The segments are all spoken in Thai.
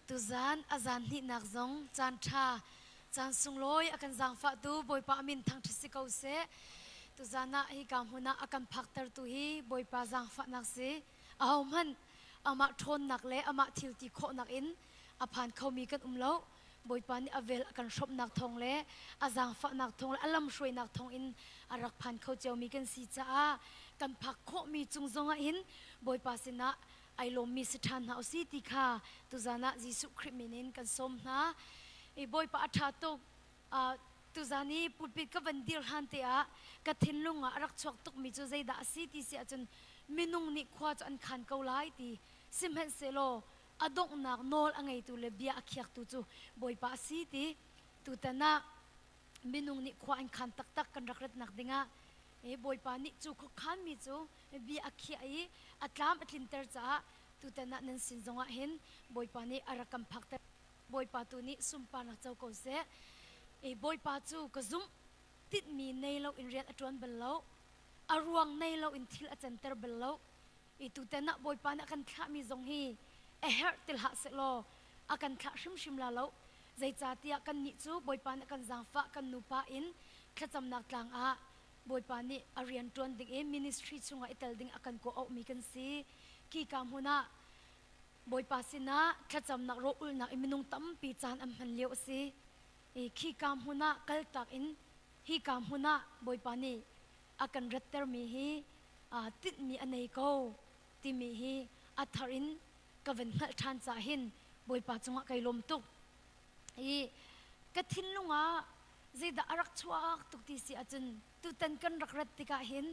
tu zan azan ni nak zong chan tha chan sung loi akan zang fa tu boi pa min thang thisi ko se tu zana hi kam huna akan phaktar tu hi boi pa zang fa nak se aw man ama thon nak le ama thil ti kho nak in aphan khomi kan umlo boi pa ni avel akan shop nak thong le azang fa nak thong alam shroi nak thong in arak phan kho cheu mi kan si cha kan phak kho mi chung zonga in boi pa sina ai lom mi se than hau si ti kha tu zana jisu khrist minin kan som na e boi pa atha to tu zani pulpit ka vandir han te a ka thinlunga arak chok tuk mi chu zaida si ti si achun minung ni khwa chu an khan ko lai ti simhen selo adok nak nol angai tu le bia akhiak tu chu boi pa si ti tu tana minung ni khwa an khan tak tak kan rakret nak dinga e boi pa ni chu kho khan mi chu bi akhia ai atlam atlinter cha tu tana nan sin zonga hin boi pa ni arakam phakta boi pa tu ni sumpa na chau ko se e boi pa chu ka zum tit mi nei lo in riat atron bello aruang nei lo in thil a center bello e tu tana boi pa na kan thla mi zong hi e her til ha se lo akan thla shim shim la lo zai cha tia kan ni chu boi pa na kan zang fa kan nu pa in thacham nak tlang a boi pa ni arian ton ding e ministry chunga itel ding akan ko au mi kan si ki kam huna boi pa sina thacham nak ro ul nak iminung tam pi chan am han leo si e ki kam huna kal tak in hi kam huna boi pa ni akan ratter mi hi tit mi anei ko ti mi hi atharin kaven ngal than cha hin boi pa chunga kai lom tuk e ka thin lunga zeda arak chuak tuk ti si achun tu tan kan rakrat tika hin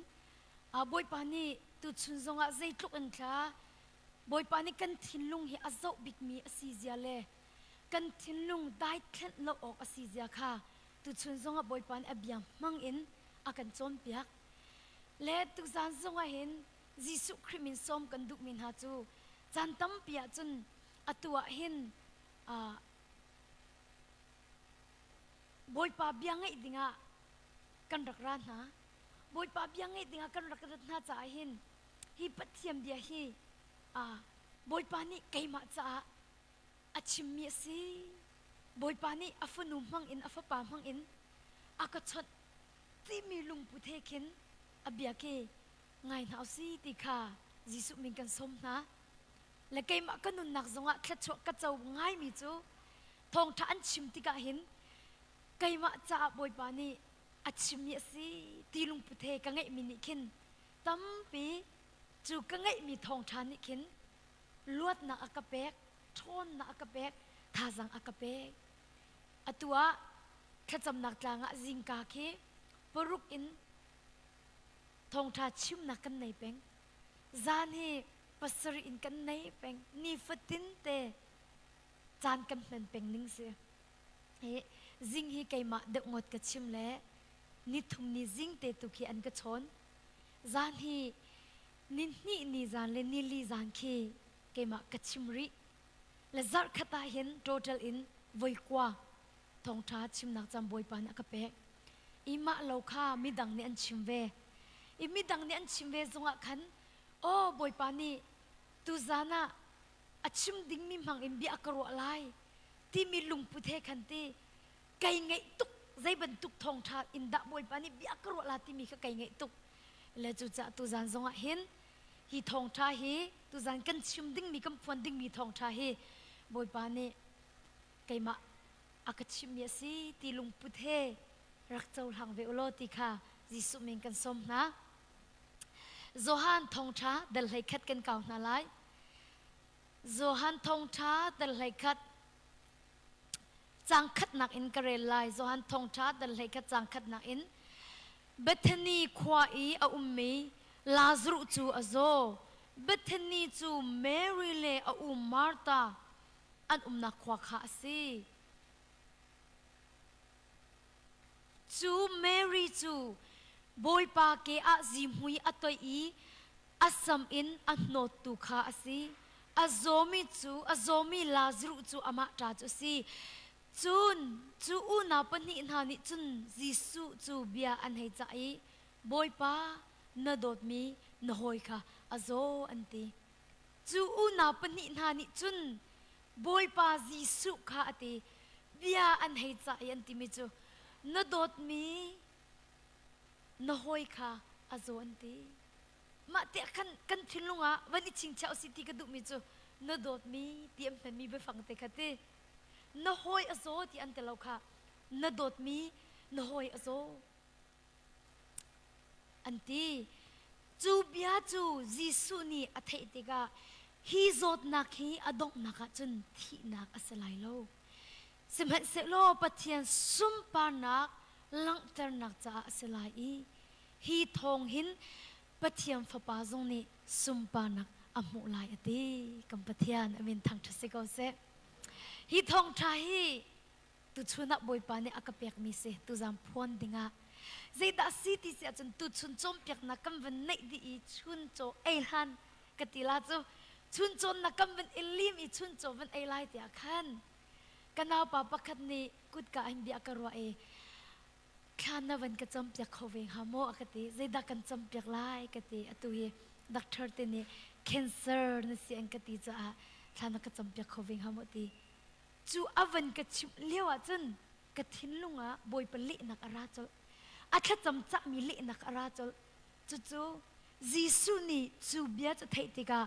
boi pa ni tu chun zonga zei tluk an thla boi pa ni kan thinlung hi azo bik mi asi zia le kan thinlung dai thlen lo ok asi zia kha tu chun zonga boi pa ni abiam mang in akan chom piak le tu zan zonga hin jisu khrist min som kan duk min ha chu chan tam pia chun atua hin boi pa biangai dinga kan rakran na boi pa biangai dinga kan rakrat na cha hin hi pathiam dia hi boi pa ni kaima cha achim mi si boi pa ni afanu mang in afapa mang in akachot ti mi lung pu the khin abia ke ngai na si ti kha jisu min kan som na le kaima kanun nak zonga thachok ka chau ngai mi chu thong tha an chim ti ka hin kaima cha boi pa ni achim mi si ti lung pu the ka ngai mi ni khin tampi chu ka ngai mi thong tha ni khin luat na akapek thon na akapek thazang akapek atua thacham nak tlanga jingka ke poruk in thong tha chim na kan nei peng zan hi pasari in kan nei peng ni fatin te chan kan men peng ning se he jing hi kaima de ngot ka chim le ni thum ni jing te tu khi an ka chon zan hi nin ni zan le ni li zan khi kaima ka chimri le zar khata hin total in voi kwa thong tha chim nak cham boi pan akape ima lo kha midang ni an chimve imidang ni an chimve zonga khan o boi pani tu zana achim ding mi mang in bi akaro lai ti mi lung pu the khan ti kai ngai tuk zai ban tuk thong tha in da boi pani bi akaro la ti mi kha kai ngai tuk le chu cha tu zan zonga hin hi thong tha hi tu zan kan chim ding mi kam phon ding mi thong tha hi boi pani kaima akachim ya si ti lung pu the rak chau hang ve ulo ti kha jisu min kan som na Zohan thong tha dal hai khat kan kaw na lai Zohan thong tha dal hai khat chang khat nak in kare lai Zohan thong tha dal hai khat chang khat nak in Bethany khwa I a ummi Lazarus chu azo Bethany chu Mary le a Martha an umna khwa kha si chu Mary chu boi pa ke a zimhui atoi I asam in anot tu kha asi azomi Lazarus chu ama ta chu si chun chu una pani na ni chun Jisu chu bia an hei cha I boi pa na dot mi na hoi kha azo anti chu una pani na ni chun บอยปาจีสุขาอติเบียอันให้ใจอันติมิจูนดดมีนหอยค่ะอาโจอันติมาเตะกันทิ้งลงอ่ะวันนี้ชิงเช้าสิติกระดุมิจูนดดมีเตรียมเป็นมีไปฟังเตะคตินหอยอาโจที่อันเตเราค่ะนดดมีนหอยอาโจอันตีจูเบียจูจิสุนีอัฐิติกาฮีโจดนักฮีอดงนักจนที่นักอสลายโลสมัยเสโลปะเทียนซุมปานักลังเตอร์นักจะอสลายฮีทองหินปะเทียนฟ้าปาจงนี้ซุมปานักอมุลายอดีกัมปะเทียนอเมนทางทุสิกเอาเสฮีทองชายตุชุนักบอยปานี่อากาเปียกมีเสตุจามพวนดิงะใจดัชสิที่เสียจนตุชุนจมเปียกนักกันวันนี้ดีชุนโจเอลันกติลาจูชุนโจนักกันวันเอลิมชุนโจวันเอไลที่อาคันกันเอาปะปะคันนี้กุดกะอินเดียกรัวข้านาวันก็จำเปียกเขาเวงฮาโมอคติใจดักกันจำเปียกไล่กติอตุยดักเธอตีนี่แคนเซอร์นี่เสียงกติจะข้านักก็จำเปียกเขาเวงฮาโมตีจูอวันก็ชิมเลี้ยวจนกะทิ้งลุงบอยปลินักอาราจลอาแค่จำจักมีลินักอาราจลจู่จิสุนี่จูเบียจะเทติกา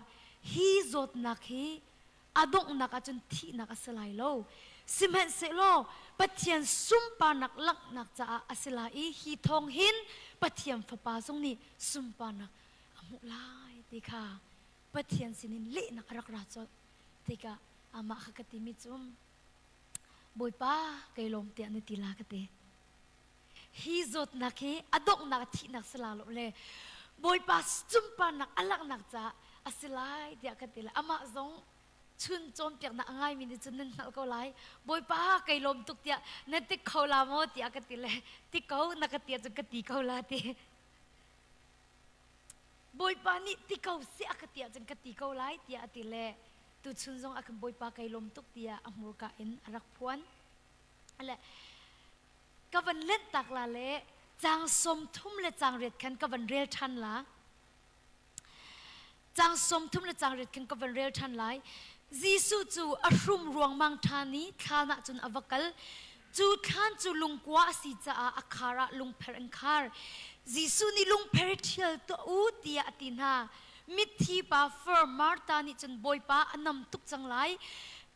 ฮีโจดนักฮีอดงนักจนที่นักสลายโลสิมันเสโลปะเทียนซุมปานักลักนักจะอสลายฮีทองหินปะเทียนฟ้าปาทรงนี้ซุมปานักอมุลายติกาปะเทียนสินินลินักรักราจลติกาอามาขกติมิจุมบอยป้าไกลมเตียนติลากติฮีโจดนักฮีอดงนักที่นักสลายโลเลยบอยป้าซุมปานักอลักนักจะอสลายเดียกติละอามาจงชุนจมเปียกนักง่ายมีนิจุนนั่นนักก็ไล่บอยป้าไกลมตุกเตียนั่นติเขาลามอเตียกติเลยติเขานักเตียจนกติเขาลาติบอยป้านี่ติเขาเสียกเตียจนกติเขาไล่เตียติเลยตุชุนจงอาคันบอยป้าไกลมตุกเตียอมูกาอินรักพวนอะไรก็วันเล่นตักลาเล่จางสมทุ่มและจางเร็ดขันก็วันเรียลทันละจางสมทุ่มและจางเร็ดขันก็วันเรียลทันไลจีสุจูอารมณ์รวงมังทานีทานะจุนอวกัลจูท่านจูลุงกว่าสิจ้าอาคาระลุงเพริงคาร์จีสุนี่ลุงเพริเทียลตัวอูตียตินามิทีปาเฟอร์มาร์ตานี่จุนบอยปาอันนำตุกจังไล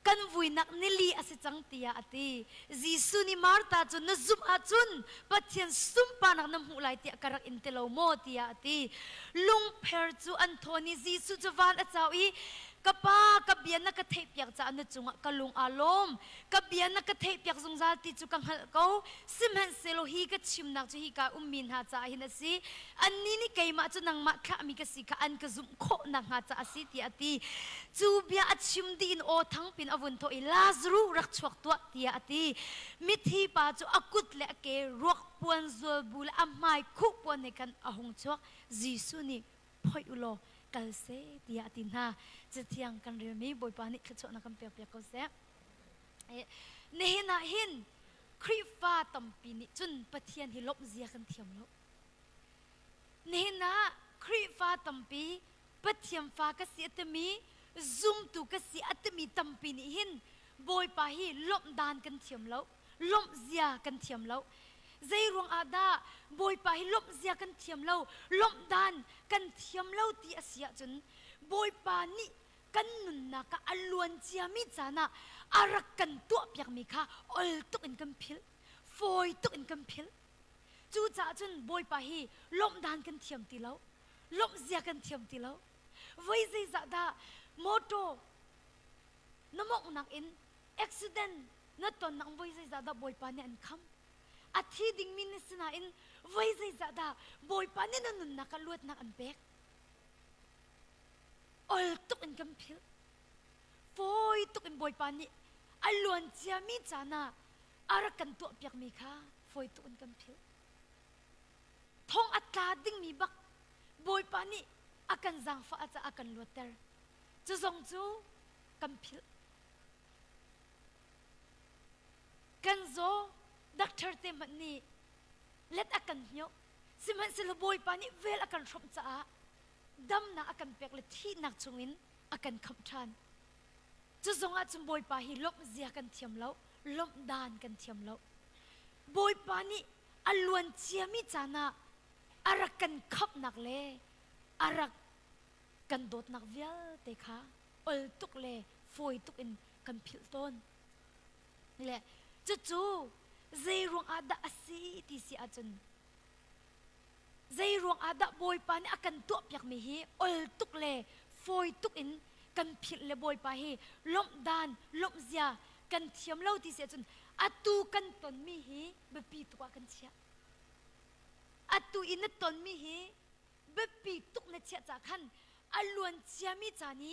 กันวุยนักนิลีอาศัยจังตียอติจีสุนี่มาร์ตาจุนนซุมอาจุนปัจเจียนซุมปานักนำหูไลตียกรักอินเตลโมตียอติลุงเพรจูอันโทนีจีสุจวานอาเจ้าอีกับป้ากับเบียนนักเทปอยากจะอันจุงกับลุงอารมณ์กับเบียนนักเทปอยากจงจัลติจุกังฮัลเขาสิมเห็นเซโลฮีก็ชิมนักจุฮีกามินหาจ่าหินสิอันนี้นี่ไกมาจุนังมาข้ามีกสิกาอันก็ซุมโคนังหาจ่าสิตีอติจูเบียอัดชิมดีนโอทั้งปินอวุนโตอิลาซรูรักชวกตัวตีอติมิทีป้าจูอากุดเละเกรวกปวนซัวบุลอาไม่คุปวนในกันอาหงชวกจีสุนี่พอยอุโลกัลเซตียตินาจะเที่ยงกันเรื่องนี้บอยปานิขจรนักเปียกเปียกก็เซเนี่ยนะหินครีฟ้าตั้มปีนิจุนปะเทียนฮิลบเสียกันเทียมลบเนี่ยนะครีฟ้าตั้มปีปะเทียมฟ้าก็เสียตมีซุ่มตูก็เสียตมีตั้มปีนิหินบอยปาฮีลบดานกันเทียมลบลบเสียกันเทียมลบใจรวงอาดาบอยไปลบเสียกันเทียมเล่าลบดานกันเทียมเล่าที่อาเซียจนบอยปานี่กันนุนนักอลวนเจียมิจานะอารักกันตัวเปียกมีค่ะอลตุกอินกันพิลฟอยตุกอินกันพิลจู่จ้าจนบอยไปฮีลบดานกันเทียมตีเล่าลบเสียกันเทียมตีเล่าไว้ใจจ้าดาโมโตน้ำมกนักอินอุบิเหตุนัดตอนนักไว้ใจจ้าดาบอยปานี่อันคำอาทิตย์ดิ่งมินสนาอินไว้ใจจะได้บอยปานี่นั่นนักลวดนักอันเบกอลตุกอินกัมพิลฟอยตุกอินบอยปานี่อลวนเจียมิจานะอารักกันตัวเปียกมีค่ะฟอยตุกอินกัมพิลทองอัตราดิ่งมีบักบอยปานี่อากันจังฟ้าจะอากันลวดเตอร์จะส่งจูกัมพิลกันโซดักเตอร์เต็มนี่เล็ดอากันเหี้ยวสิมันสิลบอยปานี่เวลอากันชมจ้าดำนักอากันเปียกเลยที่นักจงอินอากันคำทาน จะทรงอาจบอยปาหิลบเสียกันเทียมแล้วลบดานกันเทียมแล้วบอยปานี่อลวนเชียมิจานะอารักกันขับนักเลอารักกันโดดนักเวลเตคะอลตุกเลฟอยตุกอินกันพิลต้นนี่แหละจู่ๆใจรวงอาดาสีที่สิอาจนใจรวงอาดาบอยปานี่อากันตัวเปียกมีฮีอลตุกเลฟอยตุกอินกันพิลเลบอยปาฮีล้มดานล้มเสียกันเทียมเล่าที่เสียจนอาตูกันตนมีฮีเบปีตัวกันเชียอาตูอินตนมีฮีเบปีตุกเนเชียจากขันอลวนเชียมิจานี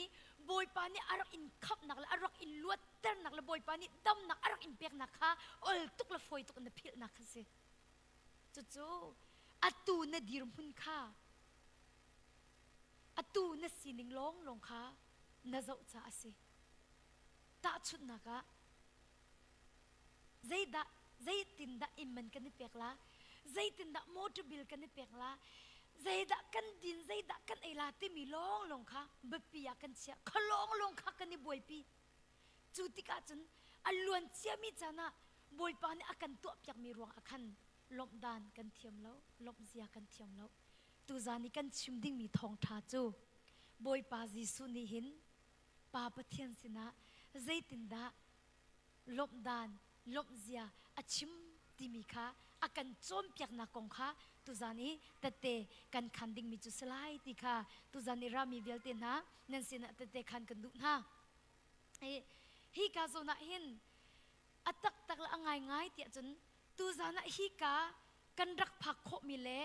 บอยปานี่อารักอินขับนักละอารักอินลวดเตอร์นักละบอยปานี่ดำนักอารักอินเปียกนักค่ะอลตุกละฟอยตุกนพิลนักค่ะสิจู่ๆอาตูนดีรมุนค่ะอาตูนสินิงลงลงค่ะน่าจะจ้าสิตาชุดนักะใจตินดาอิมมันกันนี่เปียกละใจตินดามอเตอร์บิลกันนี่เปียกละใจดากันดินใจดากันไอลาที่มีลงลงค่ะเบปียกันเชียขลงลงค่ะกันนี่บวยปีจุดที่กาจนอลวนเชียมิจานะบวยปานี่อากันตัวเปียกมีรวงอาคันลมดานกันเทียมแล้วลมเสียกันเทียมแล้วตูจานี่กันชิมดิ้งมีทองทาจูบวยปาจิสุนี่หินปาปะเทียนสินะใจตินดาลมดานลมเสียอาชิมติมีค่ะอากันโจมเปียกนักกงค่ะตุจานี้แต่เตกันคันดิ้งมีจุดสลายติค่ะตุจานี้รามีเวลเตนะนั่นสินะแต่เตคันกันดุนะฮีกาโซนะเห็นอัตักตักละง่ายง่ายเตียจนตุจานะฮีกากันรักผักโคมีเละ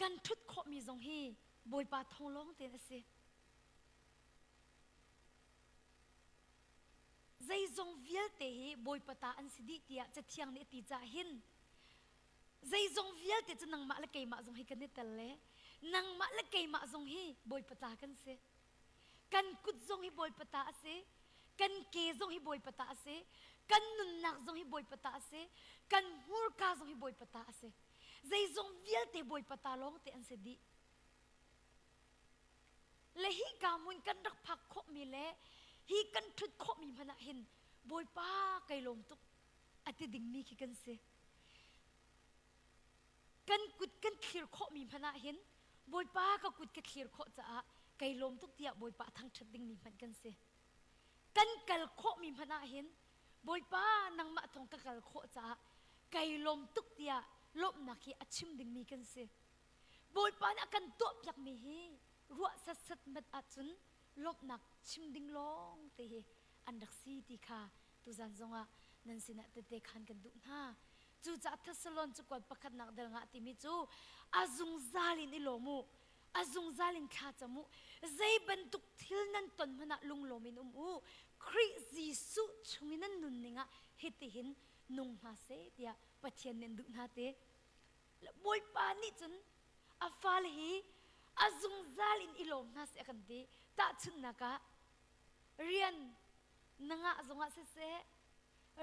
กันทุดโคมีทรงฮีบอยปาทองร้องเตนะสิใจทรงเวียลเตะบอยปตาอันสิดิเตียจะเทียงเนติจ่าหินใจทรงเวียลเตจะนังมาละเกยมาทรงให้กันเนตเล่นังมาละเกยมาทรงให้บอยปตากันเสกันกุดทรงให้บอยปตาเสกันเกทรงให้บอยปตาเสกันนุนนักทรงให้บอยปตาเสกันมูรกาทรงให้บอยปตาเสใจทรงเวียลเตบอยปตาลงเตอันสิดิและฮิกามุนกันรักผักโคมีเล่ฮีกันทุดโคมีพนักหินบอยป้าไกลมตุกอติดิ่งมีขี้กันเสกันกุดกันเคลียร์โคมีพนักหินบอยป้าก็กุดกันเคลียร์โคจะไกลมตุกเดียบอยป้าทั้งชัดดิ่งมีพันกันเสกันกัลโคมีพนักหินบอยป้านังมาทงกัลโคจะไกลมตุกเดียลบนักฮีอชิมดิ่งมีกันเสบอยป้านักกันตัวอยากมีฮีรัวสัดสัดมัดอาจุนลบหนักชิมดิ้งลงเตะอันดักซีติค่ะตุจันจงอ่ะนั่นสินะเตะขันกันดุน่าจูจัดทัศลอนจุกวดประคัดนักเดลงะติมิจูอาจุงซาลินอิโลมูอาจุงซาลินข้าจมูใจบรรทุกทิลนันตนมันลุงโลมินุมูคริจิสุชงนันนุนนิงะฮิติหินนุงมาเสเดียปะเทียนเนนดุน่าเตะบอยปานิจนอาฟาลฮีอาจุงซาลินอิโลมนาเสกันดีตาชุนนักะเรียนนังะจงอาเสเส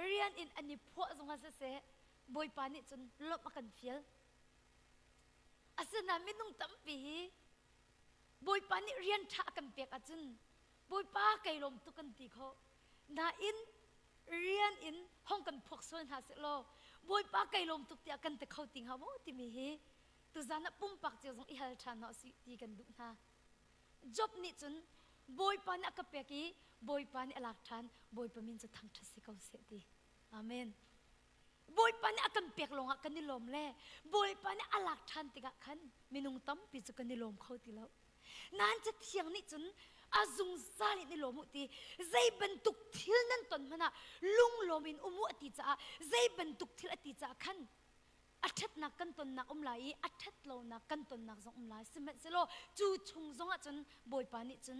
เรียนอินอันนี้พวกจงอาเสเสบอยปานิจนลบมากันฟิลอาศัยนั้นไม่นุ่งตั้มปีบอยปานิเรียนท่ากันเปียกอาจุนบอยป้าไกลมตุกันตีเขานาอินเรียนอินห้องกันพวกส่วนหาเสโลบอยป้าไกลมตุกเตียกันแต่เขาติงเขาโมติมีฮีตุจานะปุ่มปักเจ้าจงอิฮัลชานะสิตีกันดุนาจบนี่จนบอยปานี่กเปียกีบอยปานี่หลักฐานบอยปามินจะทั้งทัศน์เขาเสียดีอาเมนบอยปานี่กันเปียกลงกันนิลมเล่บอยปานี่หลักฐานติกะขันมินุงตั้มปิจุกันนิลมเขาตีแล้วนั่นจะเที่ยงนี่จนอาจุงซาลินิลมุตีใจบรรทุกทิลนั่นตนมันอะลุงลมินมุอติจ่าใจบรรทุกทิลอติจ่าขันอัฐนักกันตนนักลายอัฐโลนักกันตนนักจงลายสมัยเสโลจูชงจงจนบอยปานิจน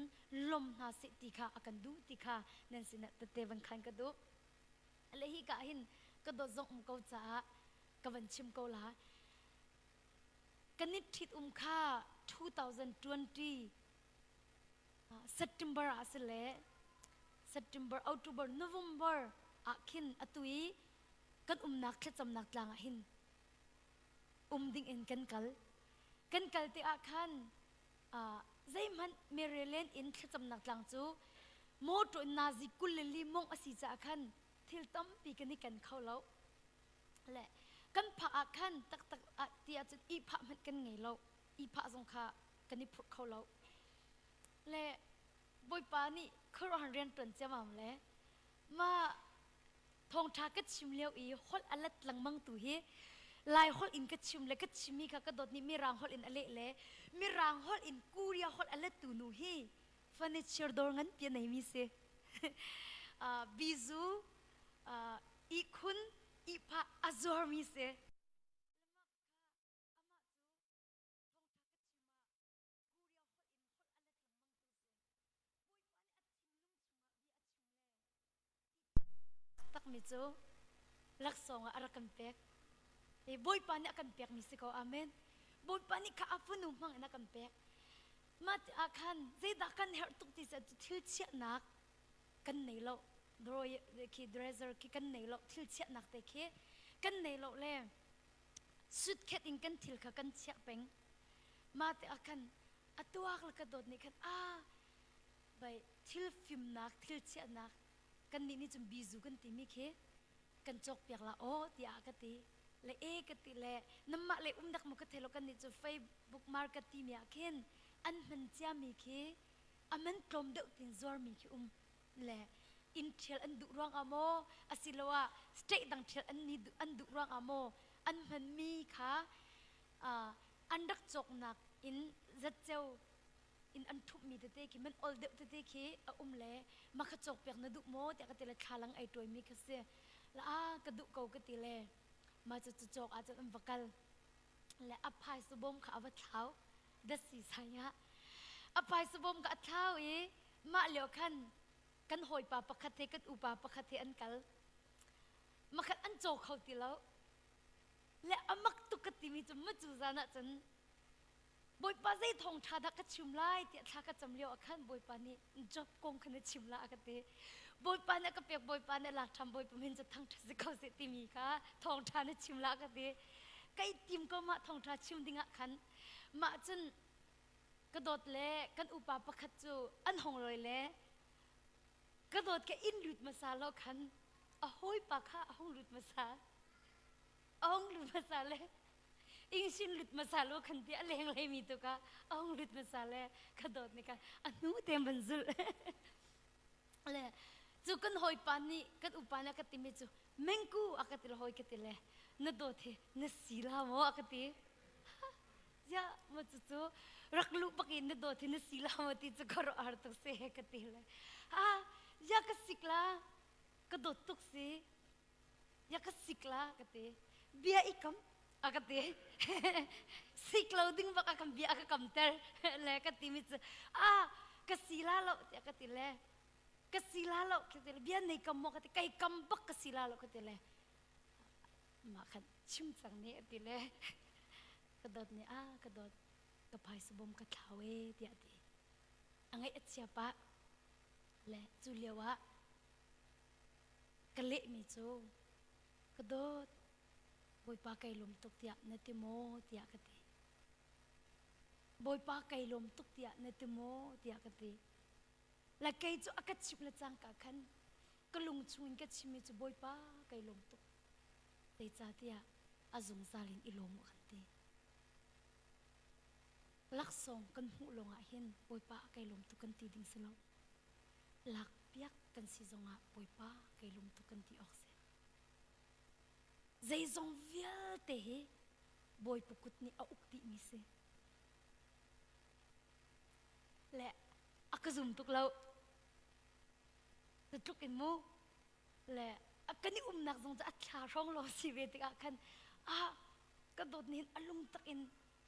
ลมนาสิติค่ะอากันดูติค่ะนั่นสินะแต่เทวันขันกันดูอะไรฮีกะหินก็โดนจงเขาจ่ากับวันชิมเขาละกันนิดทิดค่า2020 September อาเสเล September October November อาคินอตุยกันนักแค่จำนักลางหินดิ่งอินกันกัลที่อาคันใจมันเมริเลนอินแค่จำนักลางจู โมโตนาซิกุลลีมงอสิจาคันทิลตัมปีกันนี่กันเข้าแล้วแหละกันพระคันตักเตียจุดอีพระมันกันไงเราอีพระสงฆ์กันนี่พุทธเขาแล้วและบอยปานี่เขาหันเรียนตนเจ้ามั่มเลยมาทองทากัดชิมเลี้ยวอีฮอลอัลลัดหลังมังตุเฮลายฮอลอินกัดชิมเลยกัดชิมีค่ะกัดดนี่มีรางฮอลอินอเล่เลยมีรางฮอลอินกูเรียฮอลอัลลัดตูนูเฮเฟอร์นิเจอร์ดอร์งันเปียไหนมีเสบิจูอีคุณอีพะอัซอร์มีเสตักมิจูลักษณะอารักันเป็กบอยปานี่อากันเป็กมิสิโกอาเมนบอยปานี่ข้าอาฟุนุ่มมังนักกันเป็กมาที่อาคันเจดักกันเฮร์ตุกที่จะทิลเชียนักกันไหนโลดรอยคีดเรเซอร์คีกันไหนโลทิลเชียนักแต่คีกันไหนโลเล่สุดแค่อิงกันทิลข้ากันเชียเป็งมาที่อาคันอัตัวกละกระโดดนี่คันไปทิลฟิมนักทิลเชียนักกันนี่จุ่มบิจูกันตีมีเคกันจกเปียกละโอ้ที่อากตีle kati le namma le umdak mo kathelo kan ni chu Facebook marketing mi akhen an man cha mi khi aman klom de tin zor mi khi le in thel an du rang amo asilowa state dang thel an du rang amo an man mi kha andak chok nak in zatcheu in an thup mi te ki man ol de te ki le makha chok pek na du mo te ka te la khalang ai toy mi khase la ka du ko ka ti leมาจุดจกอาจจะอันวักลและอภัยสุบมข้าวัดเท้าดัชสีสายะอภัยสุบมกับเท้ามาเหลียวขันกันหอยปาปะคัดเทกันอุปาปะคัดเทอันกัลมาขัดอันโจกเขาตีแล้วและอมักตุกติมีจุมาจูจานะจันบอยปาใจทองชาดักกัดชิมไล่เตียชากัดจำเลียวขันบอยปานี่จบกงขันชิมไล่กันเตบอยปานก็เปียกบอยปานหลักทำบอยปานจะทั้งทัศน์เขาเสติมีค่ะทองทานชิมละกันดีไก่ติมก็มาทองทานชิมดิ้งขันมาจนกระโดดเล่กันอุปาปะขัดจูอันหงลอยเล่กระโดดแค่อินหลุดมาซาแล้วขันห้อยปากค่ะห้องหลุดมาซาห้องหลุดมาซาเล่อิงชินหลุดมาซาแล้วขันที่อะไรยังไรมีตัวค่ะห้องหลุดมาซาเล่กระโดดนี่ค่ะอันนู้นเต็มบันซุลเล่จูกันหอยปานี่กันอุปานะกันติมิจูเมงกูอากันติลหอยกันติเลยนโดเทนสีลาโมอากันติยามาจูรักลูกปักินนโดเทนสีลาโมติจูกรออาร์ตุกเซกันติเลยยากันสิกลากระโดดตุกเซยากันสิกลากันติเบียอีกคำอากันติสิกลาดิ้งบักอากันเบียอากันคำเตอร์เลยกันติมิจูกันสีลาโลอากันติเลยKasila lo kita le biar naik kamu kata kai kambak kasila lo kita le makan cimcang ni ti le kedot ni kedot kepai sebom ketlawe dia ti angai et siapa le Juliawa kelek mi cu kedot boy pakai lom tuk tiak nanti mo tiak kati boy pakai lom tuk tiak nanti mo tiak kati la kai chu akat chip la chang ka khan kalung chuin ka chimi chu boi pa kai lom tu te cha tia azung salin ilom khanti lak song kan hu longa hin boi pa kai lom tu kan ti ding selo lak piak kan si zonga boi pa kai lom tu kan ti ok se zai zong vial te he boi pukut ni a ukti mi se le akazum tuk lau tutuk in mu le akani nak zong za atla rong lo si ve tik akan kadot nin alung tak in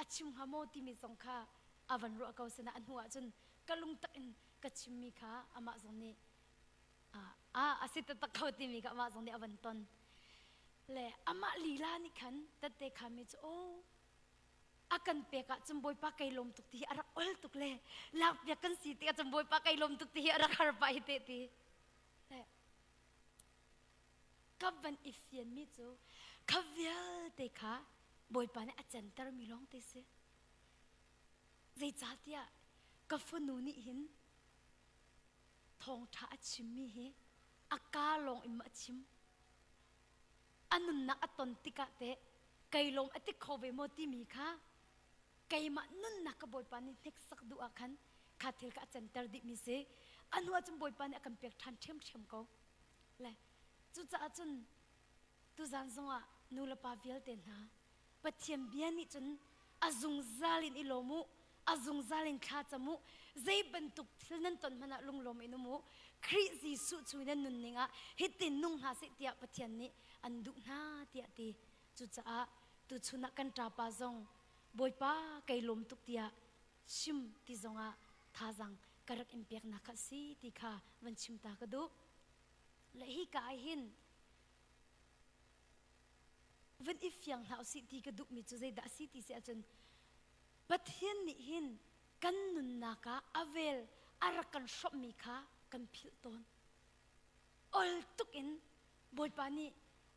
achim hamo ti mi zong kha avan ro akaw sana an huwa chun kalung tak in kachim mi kha ama zong ni asit tak kaw ti mi kha ama zong ni avan ton le ama lila ni khan tate kha mi chu akan peka cemboy pakai lom tuk ti arak ol tuk le lak pia kan si ti cemboy pakai lom tuk ti arak har pa ite ti kaban ifien mi chu kavyal te kha boy pa ne achan tar mi long te se zai cha tia ka funu ni hin ทองท่าชิมมีเฮอากาลงอิมชิมอันนุนนักอตนติกะเตะไกลมอติโคเวโมติมีค่ะไกมานุนนักกบอยปานี่เน็กสักดูอาคันคาเทลกะเจนเตอร์ดิมิเซอันหัวจมบอยปานี่อากันเปียกทันเทียมเขาเลยจุดจะจนตุจันทร์ว่านูลปาวิลเตนะปะเทียมเบียนี่จนอาจุงซาลินอิโลมุอาจุงซาลินขาจมูใจบรรทุกที่นั่นตนมันลุงลมอินุมุคริสต์สุชุยนั่นนุนนิงะฮิตินนุ่งหาสิเตียปะเทียนนี่อันดุนาเตียตีจุดจะตุชุนักกันตราปาจงบอยป้าไกลมตุกเตียชิมที่จงท่าจังกระรักอิมเปียกนักสีที่ข้าวันชิมตากระดูและฮิกายหินวันอีฟยังหาสิที่กระดูมีจุดใจดัสิที่เสียจนปัทเฮียนนี่หินกันนุนนักอเวลอารักกันชอบมีข้ากันพิลตอนอลตุกินบอยป้านี่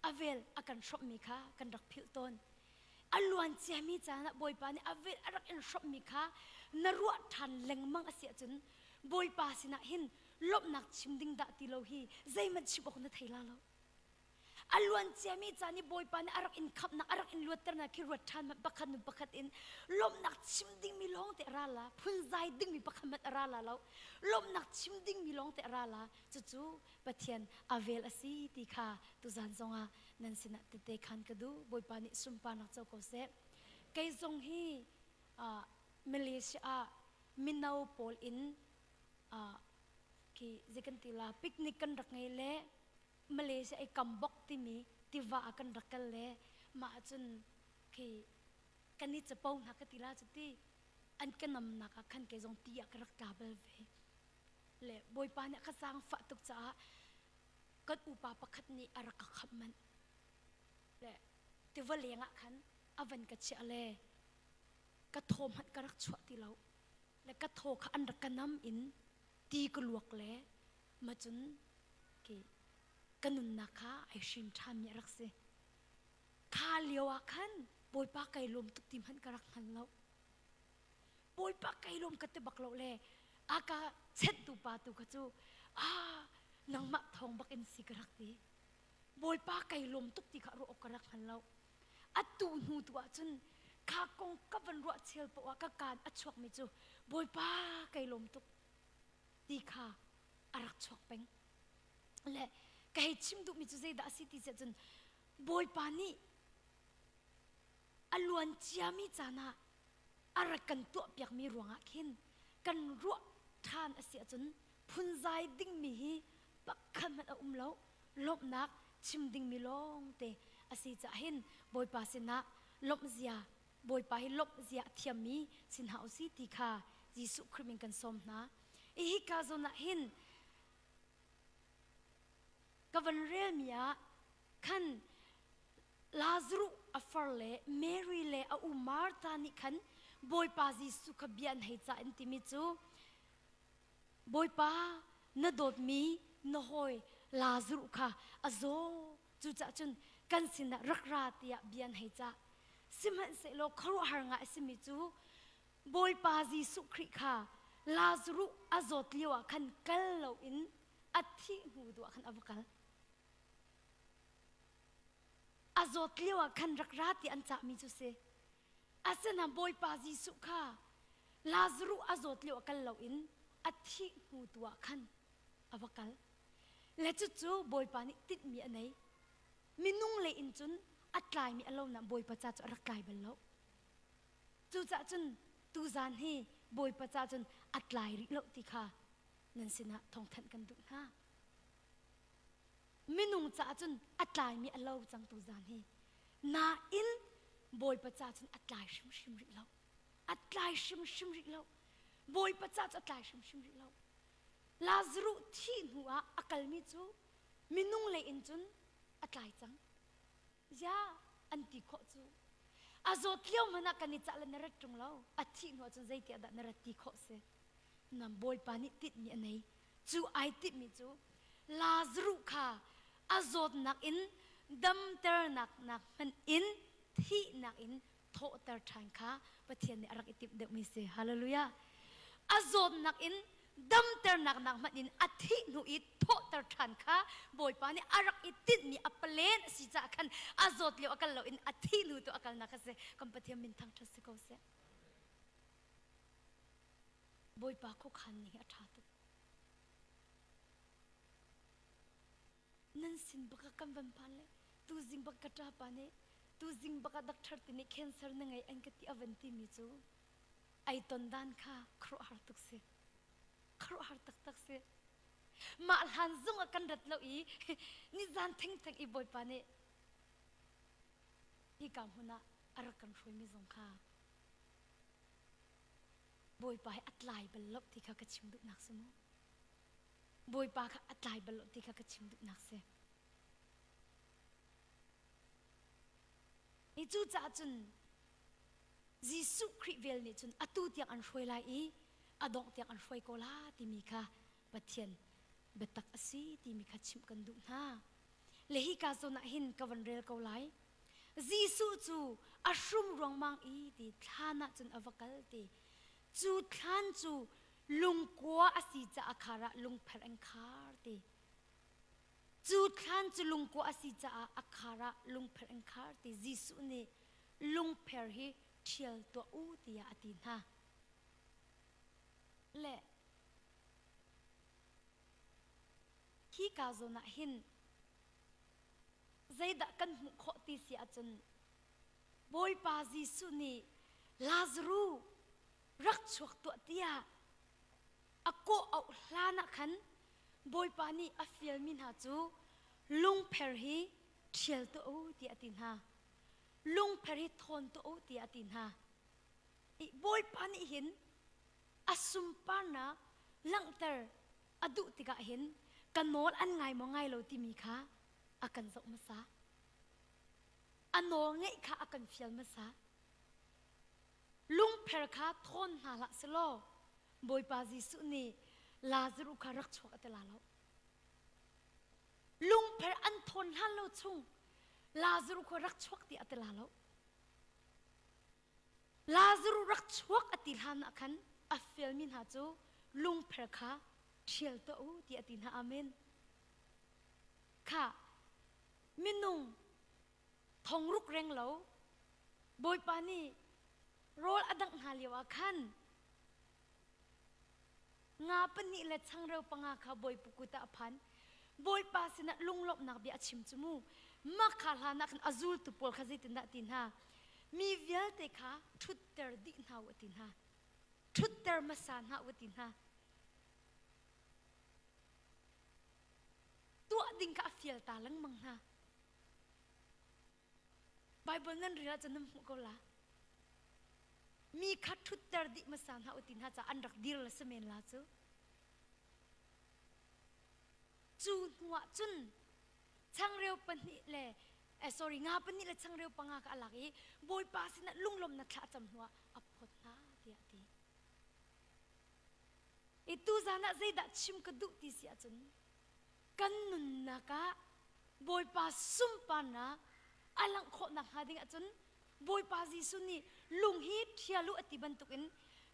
อเวลอากันชอบมีข้ากันรักพิลตอนอลวนเจมีจานะบอยปานี่อเวลอารักอินชอบมีค่ะนรัวทันเล็งมังอาเสียจนบอยปาสินะหินลบนักชิมดิ้งดาติโลฮีใจมันชิบกคนไทยลาโลอลวนเจมีจานี่บอยปานี่อารักอินขับนักอารักอินลวดเตอร์นักคิรวดทันมันปักขันมันปักขัดอินลบนักชิมดิ้งมีลองเตะราลาพุ่นใจดิ้งมีปักขันมันราลาแล้วลบนักชิมดิ้งมีลองเตะราลาจู่ๆปะเทียนอเวลอาศีติค่ะตุจันทร์นั่นสินะเตะขันกระดูบอยปานี่สุมปานักเจ้าเขาเสพไกจงฮีมาเลเซียมินาวโพลอินที่จะกันติลาปิกนิกกันรักไงเล่มาเลเซียไอ้กัมบอกที่มีที่ว่ากันรักกันเล่มาจนที่กันนี่จะป้องนักติลาจุดที่อันกันนำนักขันไกจงตีอักรักกาเบลเวเล่บอยปานี่ข้าสร้างฝักตุกจ้าก็อุปาปขัดนี่อารักขับมันเล่ที่ว่าเลี้ยงขันอวันกัจเจเลกระโทมหัดกระรักชวติเราและกระโทขอันรักกันน้ำอินตีกลวกเล่มาจนกี่กันนุนนักไอชิมทามยรักเสข้าเลี้ยวขันบอยปากไก่ลมตุกติมหันกระรักหันเราบอยปากไก่ลมกัตเตบักเราเล่อากาเช็ดตูปาตูกระจูนังมัดทองบักเอ็นสีกระรักตีบอยปากไก่ลมตุกติขะโรอกระรักหันเราอัดตูหูตัวจนข้ากงกับวันรัวเชลปวะกการอัดชวกมิจูบอยป้าไกลลมตุกดีข้าอารักชวกเป็งและไกชิมดุมิจูเจดาสิติเจจนบอยป้านี่อลวนเจียมิจานะอารักกันตัวเปียกมีรวงอักหินกันรัวทานเสียจนพุนใจดิ้งมีฮีปักขันมันอุ้มแล้วลบนักชิมดิ้งมีลงเตอาศัยจะเห็นบอยปาสินะลบเสียบอยปาให้ลบเสียเทียมมีสินหาอุสิติค่ะยิสุคริมิงกันสมนะอีฮิกาโซนะเห็นกับวันเรียมีอะขันลาซารุอัฟฟาร์เล่เมรีเล่อุมาร์ตานิขันบอยปายิสุขเบียนให้จ่าอินติมิจูบอยปานดดมีนหอยลาซารุค่ะอโซจุจ่าจุนกันสินะรักราตียเบียนให้จ่าสิมันเสโลครุหางะสิมิจูบอยปาจีสุคริค่ะลาซารุอโซตเลียวขันกัลโลอินอัฐิหูตัวขันอวกัลอโซตเลียวขันรักราตีอันจ่ามิจูเซอาเซนะบอยปาจีสุค่ะลาซารุอโซตเลียวกัลโลอินอัฐิหูตัวขันอวกัลและจู่ๆบอยปานี่ติดมีอันไหนมินุ่งเลยอินจุนอัดลายมีอารมณ์นะบอยประจัดรักลายเป็นแล้วจู่จ่าจุนตูจานให้บอยประจัดจุนอัดลายริโลติค่ะนั่นสินะทองทันกันดุนะมินุ่งจ่าจุนอัดลายมีอารมณ์จังตูจานให้นาอินบอยประจัดจุนอัดลายชิมชิมริโลอัดลายชิมชิมริโลบอยประจัดอัดลายชิมชิมริโลลาซารุที่หัวอักลมิจูมินุ่งเลยอินจุนอัดลายจังยาอันติโคจูอาโซเที่ยวมันนักกันนิจาลนรัตจงเราอัฐิหัวจนใจเตียดันรัตติโคเสนำบอยปานิติดมีอันไหนจูไอติดมีจูลาซารุค่ะอาโซนักอินดัมเตอร์นักมันอินที่นักอินโทเตอร์ทางค่ะประเทศในอารักอิติบเดมิเซฮาเลลูยาอาโซนักอิน ดัมเตอร์นักมันอินอธินุอิโทเตอร์ทันค่ะบอยปานี่อารักอิตินี่อัปเลนสิจะกันอาจดเลี้ยวกันเราอินอธินุตัวกันนักเสกัมปะเทียมินทั้งทัศกเสบอยปาคุขันนี่อัฐาตุนั่นสินบักกันบันพันเลยตูจิงบักกระจาปานี่ตูจิงบักดักทัดตินี่แคนเซอร์นั่งไงอันกติอเวนติมิจูไอตอนด้านค่ะครัวหาตุกเสครัวหาตักเสมาหันซุงกันดัดเราอีนี่จานทิ้งอีบอยปานี่อีกามหุนะอารักกันช่วยมิซงค่ะบอยปาให้อัดลายบลลบที่เขากระชิมดุนักสมุบอยปาเขาอัดลายบลลบที่เขากระชิมดุนักเสอีจูจ่าจุนยิสุคริเวลนี่จุนอตูที่อันช่วยไล่อีอดองที่อันช่วยโกลาที่มีค่ะปัทเทียนเบตักอสีที่มีค่ะชิมกันดุนะเลหิกาโซนะหินกวันเรลโกไลยิสุจูอาชุมรวงมังอีที่ท่านะจุนอวกัลตีจูท่านจูลุงกัวอสีจะอาคาระลุงเพลงคาร์ตีจูท่านจูลุงกัวอสีจะอาคาระลุงเพลงคาร์ตียิสุนี่ลุงเพลฮีเชียลตัวอูตียาอตินฮะเละขี้กาโซนะหินใจดักกันมุขตีเสียจนบอยปาจิสุนีลาซารูรักชวกตัวเตียอโกเอาลานักขันบอยปานีอฟิลมินหาจูลุงเพรฮีเชียลตัวอูตียาตินฮะลุงเพรฮีทอนตัวอูตียาตินฮะอีบอยปานีเห็นอสุมปานะลังเตอร์อดุติกะเห็นกันโนลอันไงมองไงเราที่มีค่ะอากันจกมาซาอันโนไงค่ะอากันฟิลมาซาลุงเพรค่ะทนหาละสโลบอยปาจิสุนีลาซารุคารักชวกอัตลาเราลุงเพรอันทนฮัลโลชุงลาซารุคารักชวกตีอัตลาเราลาซารุรักชวกอัติลานะคันอัฟเฟลมินหาจูลุงเพรค่ะเชียลตัวตีอัตินฮาอาเมนค่ะมินุงทองรุกเร่งเหลาบอยปานีโรลอดังหาเลียวคันงาปนิเลช่างเร็วปังอาคาบอยปุกุตาพันบอยปาสินะลุงลบนักเบียชิมจมูมาคาลานักอาซูลตุปอลขจิตินตินฮามีเวลเตค่ะทุดเตอร์ดินฮาวตินฮาทุดเตอร์มาสานฮาวตินฮาตัวดิ่งกับฟิลตาลังมังฮะไบเบิลนั่นเรียกจะนำมุกละมีขัดทุตเตอร์ดิมาสานหาอุตินฮะจะอันรักดีลสเมนลาจูหัวจุนช่างเร็วปนิเล่sorry งาปนิเล่ช่างเร็วปังอากาลักอีบอยปาสินะลุงลมนักขะจำหัวอภพนาเดียดีitu zana zai da chim ka du ti sia chun kan nun na ka boy pa sum pa na alang kho na ha ding chun boy pa ji suni lung hi thialu ati ban tukin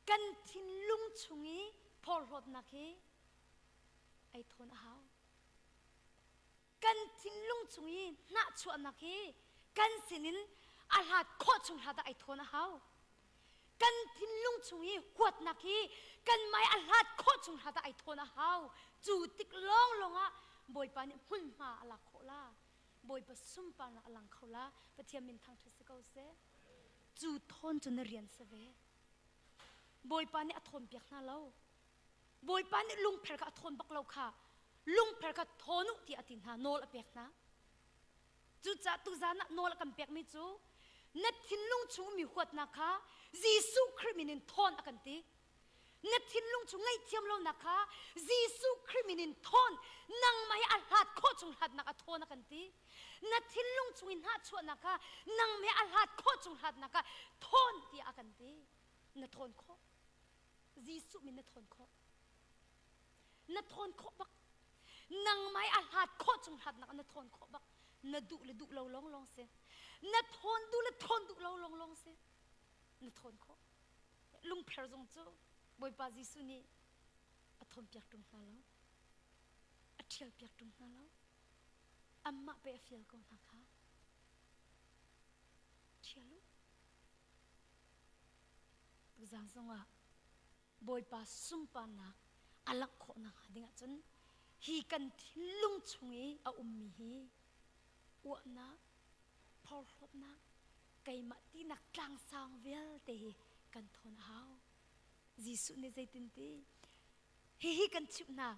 kan thin lung chungi phol hot na khi ai thon haw kan thin lung chungi na chu na khi kan sinin alhat kho chung hada ai thon hawกันทิ้งลุงชงยีหวดนักฮีกันไม่อาลัดโคชงหาตาไอโทนะฮาวจูติกล้องลงอ่ะบอยปานี่หุ่นมาอลักโคลาบอยผสมปานะอลังโคลาปะเทียมินทางทศกัณฐ์เสจูทนจนเรียนเสวบอยปานี่อทนเปียกหน้าเราบอยปานี่ลุงเพลกอทนบักเราค่ะลุงเพลกทนุที่อตินหาโนลเปียกนะจูจ่าตุจานะโนลกันเปียกไม่จูนัดทิ้งลุงชงมีหวดนะคะยิสุคริมินินทอนกันตีนัดทิ้งลุงชงไงเทียมเรานะคะยิสุคริมินินทอนนังไม่อาลัดโคชงหัดนักทอนกันตีนัดทิ้งลุงชงอินหาชวนนะคะนังไม่อาลัดโคชงหัดนะคะทอนที่อากันตีนัดทอนโคยิสุมินนัดทอนโคนัดทอนโคบักนังไม่อาลัดโคชงหัดนักนัดทอนโคบักนัดดุเลยดุเราลองเสียนัดทนดูและทนดูเราลองสินัดทนเขาลุงเพลจงจูบอยปาจิสุนี ทนเปียกตรงนั้นแล้วอัดเทียลเปียกตรงนั้นแล้วอัมมาเปเฟียลก่อนนะคะเทียลุตัวจางสงว่าบอยปาซุ่มปานักอลักโคนักหาดิ่งจนฮีกันทิ้งลุงชงเออามีฮีอวนักพอรบนักไก่มาตีนักกลางสางเวลเตะกันทนหาวยิสุในใจตินตีฮีกันชิบนา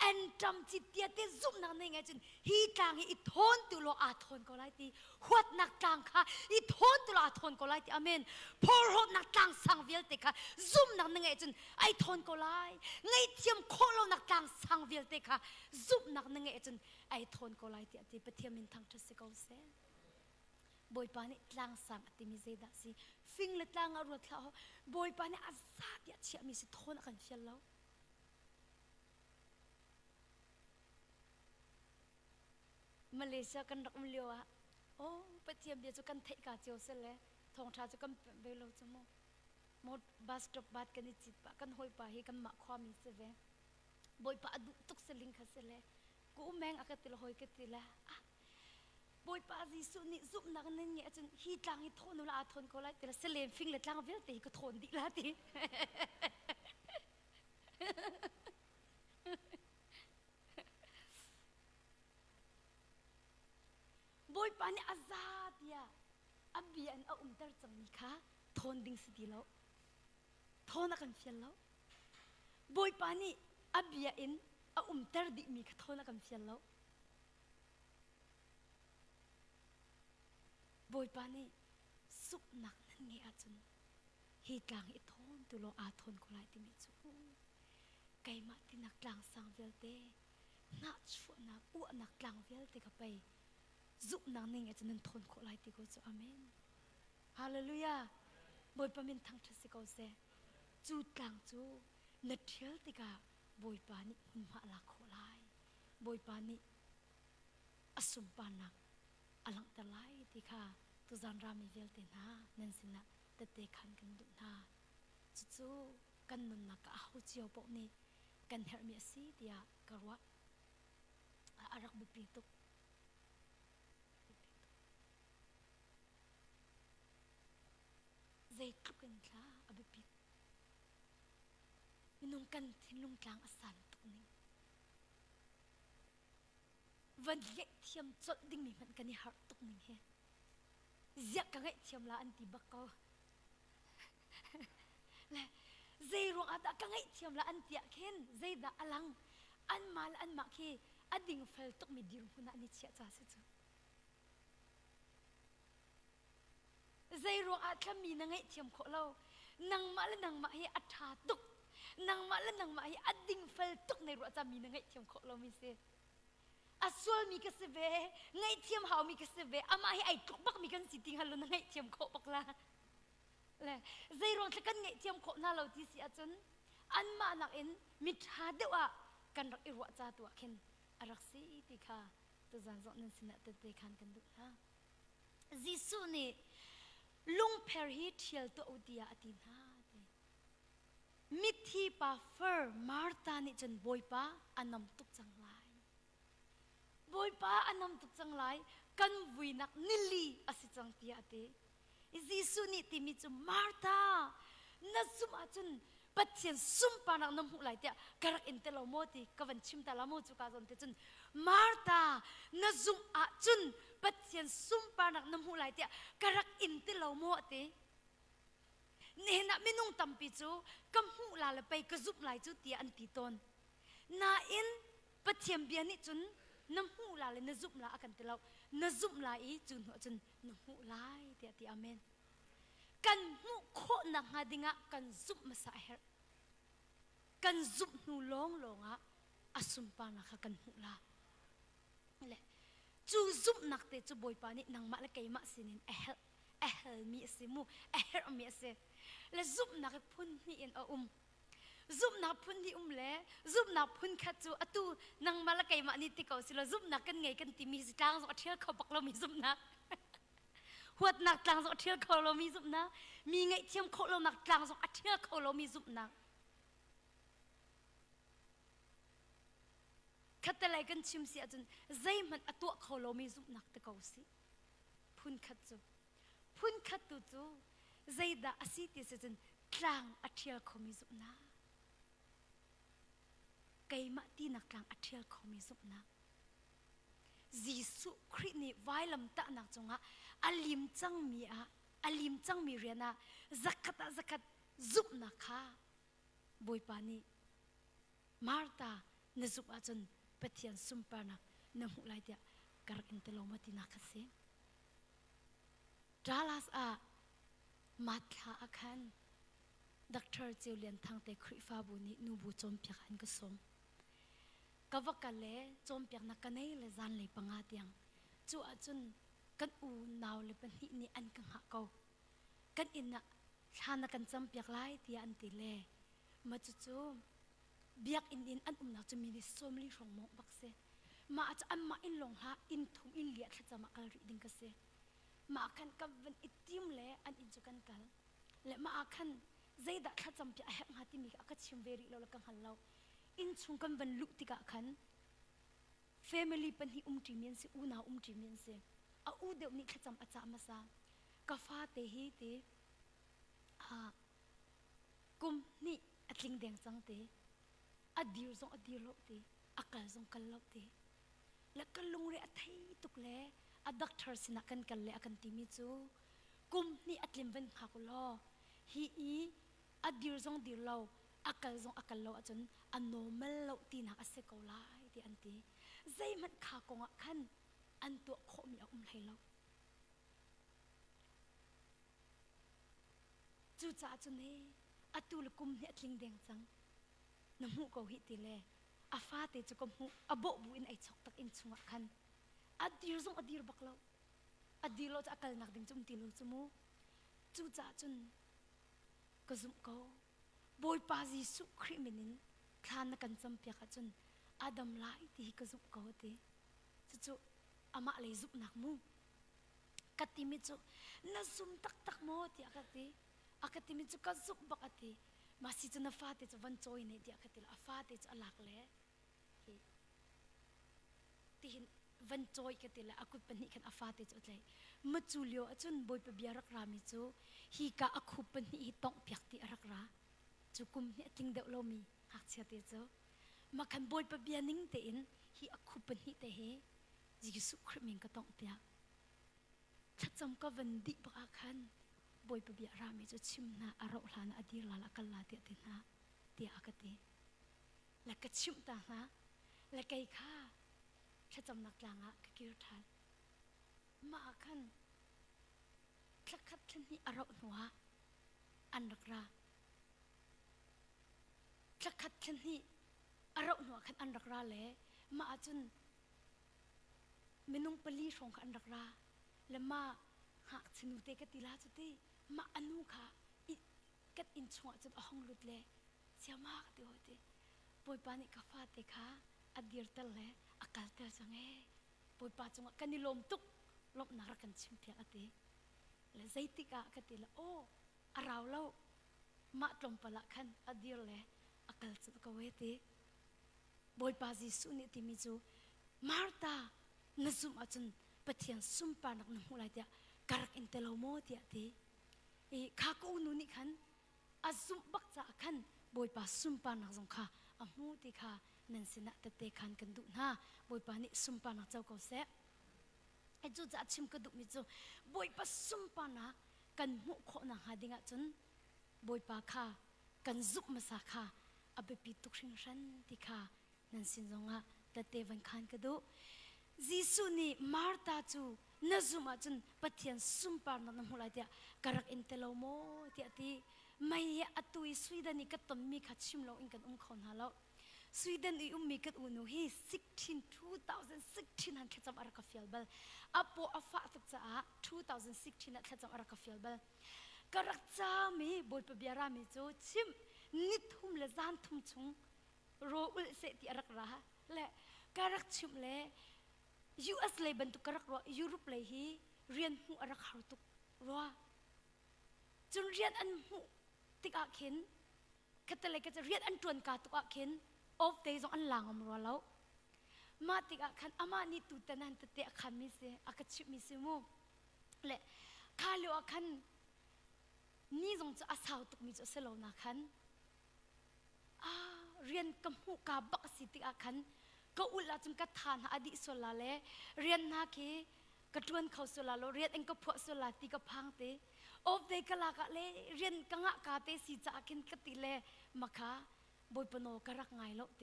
อันจำจิตเดียเตซุ่มนักในไงจนฮีกลางฮีทนตุลอาทนก็ไล่ตีหัวนักกลางค่ะฮีทนตุลอาทนก็ไล่ตีอเมนพอรบนักกลางสางเวลเตะค่ะซุ่มนักในไงจนไอทนก็ไล่ไงเทียมโคโลนักกลางสางเวลเตะค่ะซุ่มนักในไงจนไอทนก็ไล่ตีตีปะเทียมินทางทุสเกาเซบอยปานี่ตลางสังติมิเซดาสิฟิงเลตลางอรุณเขาบอยปานี่อาซาดิเชียมิสิทนกันเชียแล้วมาเลเซียกันรักมิเลียวอะโอ้ปะเทียมเบียจุกันเทกาเจียวเสร็จแล้วทองชาจุกันเบลล์จมูกหมดบัสตบบัดกันนิจิตปะกันหอยปะฮีกันหมักความมีเสวบอยปาดุตุกเสลิงคัสเสร็จกูแมงอากาศติลหอยกันติละบอยปาจีสุนิซุปนักนั่นเนี่ยจนฮีตางฮีทนนุลาทนก็ไล่แต่ละเสลมฟิงเลตลางเวลตีก็ทนดีละทีบอยปานี่อาซาดยาอับเบียนเอาตร์จังมีค่ะทนดิ่งสิดีแล้วทนนักกันเฟียนแล้วบอยปานี่อับเบียนเอาตร์ดิมีค่ะทนนักกันเฟียนแล้วบอยปานี่สุกหนักนั่นไงอาจุนฮีกลางอีทนตุโลอาทนก็ไล่ติมิจูไก่มาที่นักกลางสังเวลเตนักชัวนักอ้วนักกลางเวลเตกับไปจุนังนิ่งอาจจะนั่นทนก็ไล่ติโกจูอาเมนฮาเลลูยาบอยปามินทั้งทัศน์ก็เสจูกลางจูนัดเทียลติกาบอยปานี่หุ่นมาลักโคไลบอยปานี่อสุมปานักอลังตะไลติค่ะตุจานรามีเวลเตนะนั่นสินะแต่เตขันกันดุนาจู่ๆกันนุนนักอาหุจิโอปนี่กันเฮอร์เมียซีเดียกรัวอารักบุปีตุกใจทุกกันค่ะอบิปิมินุงกันที่ลุงกลางอสันตุกนี่วันเล็กเทียมจดดิ่งมีมันกันนี่หาตุกนี่เฮเสียกันไงเทียมละอันตีบักก็และใจรวงอาตากันไงเทียมละอันตีเข็นใจด่าอลังอันมาละอันมาคีอดิ่งเฟลตุกมีดิรุณานิเชียจ้าสิจูใจรวงอาตามีนังไงเทียมโคเรานังมาละนังมาให้อัฐาตุกนังมาละนังมาให้อดิ่งเฟลตุกในรัวจะมีนังไงเทียมโคเรามีเสอสวลมีกษเวไงเทียมหาวมีกษเวอามาให้ไอ้ทุกบักมีกันสิติงฮัลโหลไงเทียมโคบักละเลยใจรวงตะกันไงเทียมโคน่าเราที่เสียจนอันมาหนักเอ็นมิดหาเดวะกันรักอิรัวจ้าตัวเข็นรักสีติค่ะตัวจันทร์นั่นสินะเตะขันกันดูนะจิสุนี่ลุงเพอร์ฮีเทียลตัวอุติยาอตินามิทีปาเฟอร์มาร์ตานี่จนบอยปาอันนำตุกจังไรบอยปาอันนำตุกจังไรกันวินักนิลีอสิจังเตียเตจิสุนี่ติมิจุมาร์ตานัดซุมอาจุนปัจเจียนซุมปานักน้ำหูไหลเตียกระอินเตลโมติกวันชิมตาลาโมจุกาจนเตจุนมาร์ตานัดซุมอาจุนปัจเจียนซุมปานักน้ำหูไหลเตียกระอินเตลโมติเนี่ยนะไม่นุ่งตั้มปิจูกำหูลาเลยไปกระซุบไหลจุเตียอันตีตนนาอินปัจเจียนเบียนิจุนน้ำหูลาเลยนซุบลาอากันเตลานซุบลาอีจุนหัวจุนน้ำหูไหลเตียตีอาเมนกันหูโคนักหาดิงะกันซุบมาสาเหรกันซุบนูลองลงอ่ะอสุมปานักกันหูลาเลยจูซุบนักเตจูบอยปานี่นางมาละไกมาสินินเอฮลมีสิมูเอฮรมีสิและซุบนักพุ่นนี่อินซุบนักพุ่นที่เล่ซุบนักพุ่นขัดจูอตูนางมาละไกมานี่ติเขาสิละซุบนักกันไงกันติมีสิกลางสอดเทียเขาปักเรามีซุบนักหัวนักกลางสอดเทียเขาเรามีซุบนักมีไงเทียมเขาเรานักกลางสอดเทียเขาเรามีซุบนัก คัตเลยกันชิมเสียจนใจมันอตัวเขาเราไม่ซุบนักตะเกาสิพุนคัดจูพุนคัดตูจูใจด่าอาศิติเสียจนกลางอัฐิลเขาไม่ซุบนักไก่มาตีนักกลางอัฐิลเขาไม่ซุบนักยิสุคริสต์นี่ไว้ลำตะนักจงอ่ะอลิมจังมีอ่ะอลิมจังมีเรียนอ่ะzakatซุบนักค่ะบอยปานีมาร์ตานซุบอาจนเปทียนซุมปานักน้ำหูไหลเดียกระอินเตลมาตินักเสียดาลัสอามาทาอาคันด็อกเตอร์เจลินทางเตคริฟาบุนีนูบูจอมพิการก็สมกวักกันเลยจอมพิการนักกันเองเลยจานเลยปังอาเตียงจู่อาจนกันอูนาวเลยเป็นหินี่อันกังหักเขากันอินนะชานักกันจอมพิการไล่ที่อันติเล่มาจู่เบียกอินอันนักจะมีดิสมลีรองมองบักเสมาอาจจะอันมาอินลงฮะอินทุ่มอินเลียดจะมาการรีดิงกันเสมาคันกับวันอิติมเล่อันอินจุกันกันและมาคันใจดักจำพิจารณาที่มีกัดชิมเวรีเราละกังหันเราอินชุงกันวันลุติกะคัน family เป็นที่จีเมียนสิอูนาจีเมียนสิอูเดี๋ยวนี้ขจำอาจารย์มาซากาฟาเตฮีเตกุมนี่อัดลิงแดงจังเตอดีร์ซงอดีร์ลบเตอากาศซงกัลลบเตและกันลงเรียไทยตุกเล่อด็อกเตอร์สินักกันกันเล่อกันติมิจูกุมนี่อัดลิมเป็นขักล้อฮีอดีร์ซงดีร์เราอากาศซงอากาศเราจนอันโนเมลเราตีนักอาศัยเขาไล่ที่อันตีใจมันขักงอ่ะขันอันตัวโคมีเอาให้เราจู่จ้าจนเฮ่อตุลกุมเนี่ยลิงแดงจังน้ำหูเขาหิติเล่อาฟ้าเตจุกุมหูอโบบุอินไอชกตักอินชุงขันอดีร์ซงอดีร์บักเราอดีร์เราจะอากาศนักดึงจุ่มตีลูจมูจู่จ้าจนก็ซุ่มเขาบอยปาจิสุคริมินินคลานนักกันจำเปียกจนอาดัมไล่ที่ก็ซุ่มเขาเตจู่อามาเลยซุ่มนักมูกัดที่มิจูน่าซุ่มตักโมที่อากาศที่อากาศที่มิจูก็ซุ่มบักที่มาสิจนฟ้าเตจะวันจอยเนี่ยที่อากาศที่ละฟ้าเตจะอลักเล่ที่เห็นวันจอยกันที่ละอากุปนิกันอาฟ้าเตจะอะไรมาจูเลียวจนบอยไปเบียรักรามิจูฮีกาอากุปนิต้องเปียกที่รักราจุกุมเนี่ยทิ้งเดาโลมีหักเสียเตจูมาคันบอยไปเบียนิ่งเตอินฮีอากุปนิเตเฮยิสุคริมิงก็ต้องเปียกถ้าจำก็วันดีบักอาคันบอยไปเบียรามิจูชิมนาอารมณ์ลานาอดีลาละกันลาเตียตินาเตียอากาศแล้วก็ชิมตานะแล้วก็อีกข้าถ้าจำนักลางอ่ะก็คิดทันมาคันคลักคัดที่นี่อารมณ์หัวอันรักราคลักคัดที่นี่อารมณ์หัวคันอันรักราเลยมาจนไม่นุ่งปลีส่งอันรักราและมาหักสนุเตกติลาจุติมาอนุค่ะกัดอินชงจนห้องลุดเลยเสียมากเดียวเตปอยปานิกาฟาเตค่ะอดีร์เตลเลยอากาศเตลจังเอปอยปาจงกันนิลมตุกลบนารักันชิมเปียกเตและใจติกะกติละโออาราวเล่ามาตรมปละคันอดีร์เลยอากาศจุดกเวเตปอยปาจิสุนิติมิจูมาร์ตานซุมอาจนปะเทียนซุมปานักน้ำหูไหลเดียการักอินเตลโมเดียตีข้ากูนุนิขันอาซุมบักจ่าขันบอยปาซุมปานักสงข้าอามูติข้านันสินะตะเตขันกันดุนะบอยปานี่ซุมปานักเจ้าเขาเสะไอจูจ่าชิมกันดุมิจูบอยปาซุมปานักกันมุขนังหาดิงะจนบอยปาข้ากันซุบมาสักข้าอาเบปีตุกชิงชันติข้านันสินจงะตะเตวันขันกันดุยิสุนีมาร์ตาจูน่าซุมาจนปะเทียนซุมปาร์นันหูไลเดียการักอินเตลโมเดียตีไม่อัตุยสวีเดนนี่ก็ต้นมีขัดชิมเราอินกันคนหาเราสวีเดนอีมีกัดอุณหภูมิ2016หันแค่จำอารักฟิลเบลอัปโปอัฟฟ้าตุกจ้า2016นัดแค่จำอารักฟิลเบลการักจ้ามีบอยปะเบียรามีจูชิมนิทุมเลจานทุมชุงโรอุลเสติอารักราและการักชิมเลUS เลยบรรทุกกระรักรัวยุโรปเลยฮีเรียนหูอรักหาตุกรัวจนเรียนอันหูติกอาเข็นคัตเลยก็จะเรียนอันตรวนกาตุกอาเข็นออฟเดย์จงอันหลังอมรัวแล้ว มาติกะขันอามานี่ตุตันันตะเตะขันมิเสอากชิบมิเสมูเละข้าเลี้ยวขันนี่จงจะอาสาวตุกมิจะเสลานักขันเรียนกำหูกาบักสิติกะขันก็อุลาจุนกัทานอดีตสุลาเล่เรียนนาคีกระตวนเขาสุลาโลเรียนเองก็พวกสุลาติกะพังเตโอบเดกลากะเล่เรียนกังะกาเตสิจะกินกติเล่มาค่ะบอยปโนกรักไงโลเต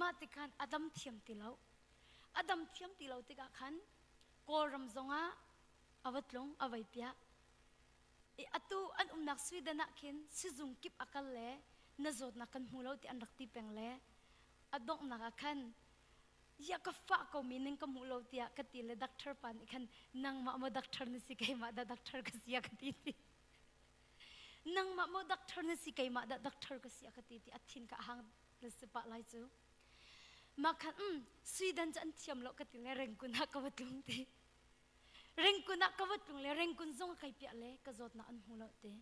มาติกันอดัมเทียมติเลาอดัมเทียมติเลาติกะขันโกรำจงะอวัตลงอวัยเปียอตูอันนักสวีเดนนักขินสิจุงกิบอักเล่นจดนักขันหูเลาติอันรักติเป็งเล่อดงนักขันอยากฟ้าก็มีนึงก็มูลเอาที่กติเลดักเตอร์ปันอีกขันนั่งมาดักเตอร์นี่สิใครมาดักเตอร์ก็เสียกติที่นั่งมาดักเตอร์นี่สิใครมาดักเตอร์ก็เสียกติที่อัฐินก็หางเลสปะไลจูมาขันสวีเดนจะอันเทียมโลกติเลเร่งกุนักกวัดลุงที่เร่งกุนักกวัดลุงเลเร่งกุนซงใครเปียเลก็จดนักอันหูโลที่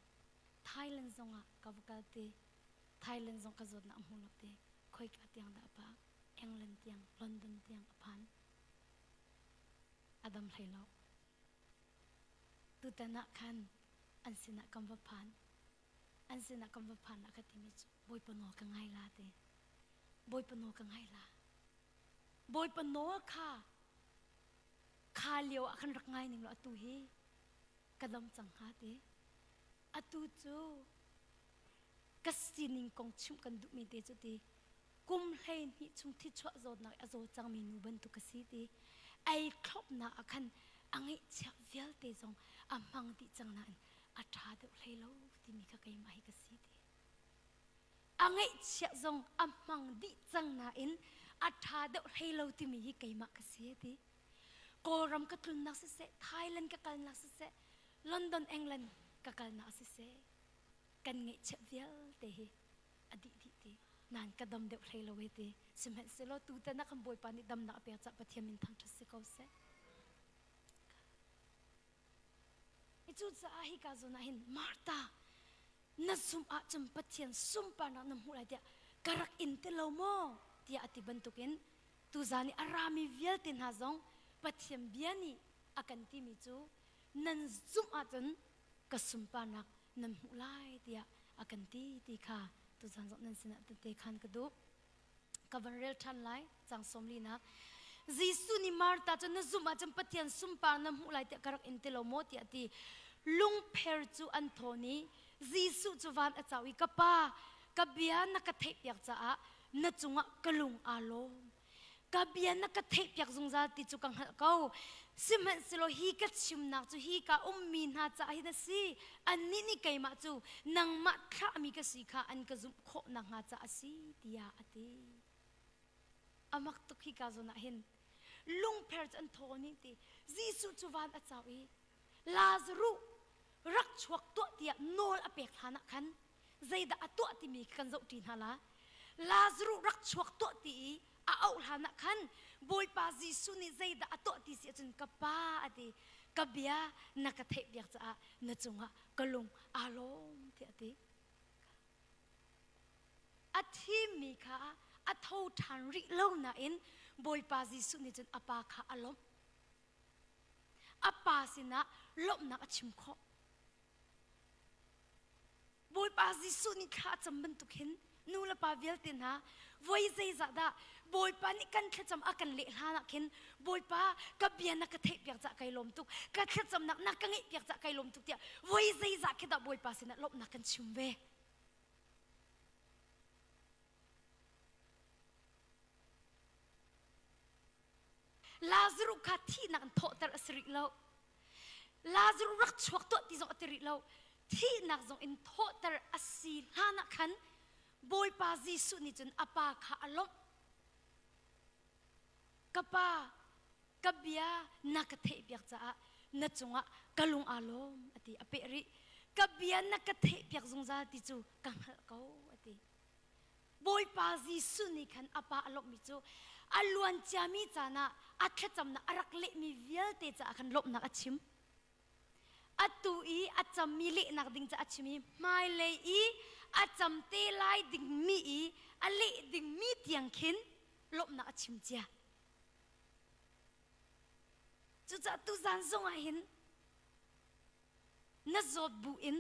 ไทยแลนด์ซงอ่ะกวัดกันที่ไทยแลนด์ซงก็จดนักอันหูโลที่คอยกัดยังดาปะอังกฤษเตียงลอนดอนเตียงอภันอดัมไทยเราตุตนะขันอันสินะกำวัพันอันสินะกำวัพันนักติมิจุบอยปนอกังไงลาเตบอยปนอกังไงลาบอยปนอค่ะขาเลียวอันรักไงหนึ่งเราอตุเฮกระดมจังหาเตอตุจูกัสซินิงกงชุมกันดุมีเตจุตีกุมให้นิชุมที่ชั่วโจดนักอโจจังมีนูบันตุกสีตีไอครบนักขันอังไอเจ้าเวลเตจงอามังติจังนั้นอัฐาเดวเลยเราที่มีข้าไกมาให้กสีตีอังไอเจ้าจงอามังติจังนั้นอัฐาเดวเลยเราที่มีไกมากสีตีโกรัมกัตลุนนักเสไทยแลนด์กักลนักเสลอนดอนอังกฤษกักลนักเสกันไงเจ้าเวลเตอดีตตีนานกระดมเดือดเลยเราเวทีสมัยเสลตูแต่นักขบวยปานิดำนักเปียจับปะเทียมินทางทุสิกาเสไอจุดจะอาฮิกาโซนาหินมาร์ตานัสุมอาจมปะเทียนสุมปานักน้ำหูไรเดียกรักอินเตลโมเดียอติบันตุกินตูจานี่อารามีเวลตินฮาซงปะเทียมเบียนี่อากันติมิจูนันซุมอาจนกสุมปานักน้ำหูไรเดียอากันตีค่ะตุจันจงนั้นสินะตั้งแต่ขันกระดูกบันเรลทันไลจังสมลีนักจีสุนิมาร์ตาจนนซุมาจำปะเทียนซุมปาน้ำหูไหลเตะกรักอินเตโลโมติอติลุงเพร์จูอันโทนีจีสุจูวันอาจาวิกป้ากบเบียนักเทปอยากจะนัจุงะกลุงอาโลกบเบียนักเทปอยากจงจะติจุกังหักเขาสิมันสิโลฮีกัดชิมนักจูฮีกามีนหาจะให้ได้สิอันนี้นี่ไกมาจูนังมัดข้ามีกสิค่ะอันก็จุโคนังหาจะสิตียาอติอามักตุกฮีกาจนะเห็นลุงเพร์จอันโทนี่ตีจีสุจูวันอาจาวีลาซารุรักชวกตัวเดียโนลอเปกฐานะขันใจดาตัวที่มีกันจะตีนฮาลาลาซารุรักชวกตัวตีเอาฐานะขันบอยปาจีสุนี่ใจดาตัวที่เสียจนกับป้าอดีกับเบียนักเทปอยากจะนจงะกลุงอารมณ์ที่อดีอธิมีค่ะอัทโทันริโลนาอินบอยปาจีสุนี่จนอปาค่ะอารมณ์อปาสินะลบนักชิมข้อบอยปาจีสุนี่ข้าจำเป็นตุกเห็นนูละปาเวลตินฮะไว้ใจจัดดาบอยปานี่กันแค่จำอากันเละหานักเห็นบอยปากับเบียนักเทปอยากจะไกลลมตุกกันแค่จำนักกังเงียอยากจะไกลลมตุกเดียไว้ใจจัดแค่ดาบอยปาสินะลบนักกันชิมเวลาซารุขาที่นักโทษแต่ละสิริเราลาซารุรักชวกตัวที่จงอัตริเราที่นักจงอินโทษแต่ละสิหานักขันบอยปาจีสุนิจนอปาขาอารมณ์กับป้ากับเบียนักเทปอยากจะนัจงะกลุงอารมณ์อติอเปริกับเบียนักเทปอยากจงจะติจูกังเขาอติบอยปาจีสุนิขันอปาอารมณ์มิจูอลวนจามีจานะอัดจำนะรักเละมีเวลเตจะขันลบนักชิมอัตุอีอัดจำมีเละนักดิ่งจะอัดชิมีไม่เลยอีอัดจำเตไลดิ่งมีอีอันเละดิ่งมีเตียงขิน ลบนักชิมเจียจุจะตุจันทรงหินนัดจดบุอิน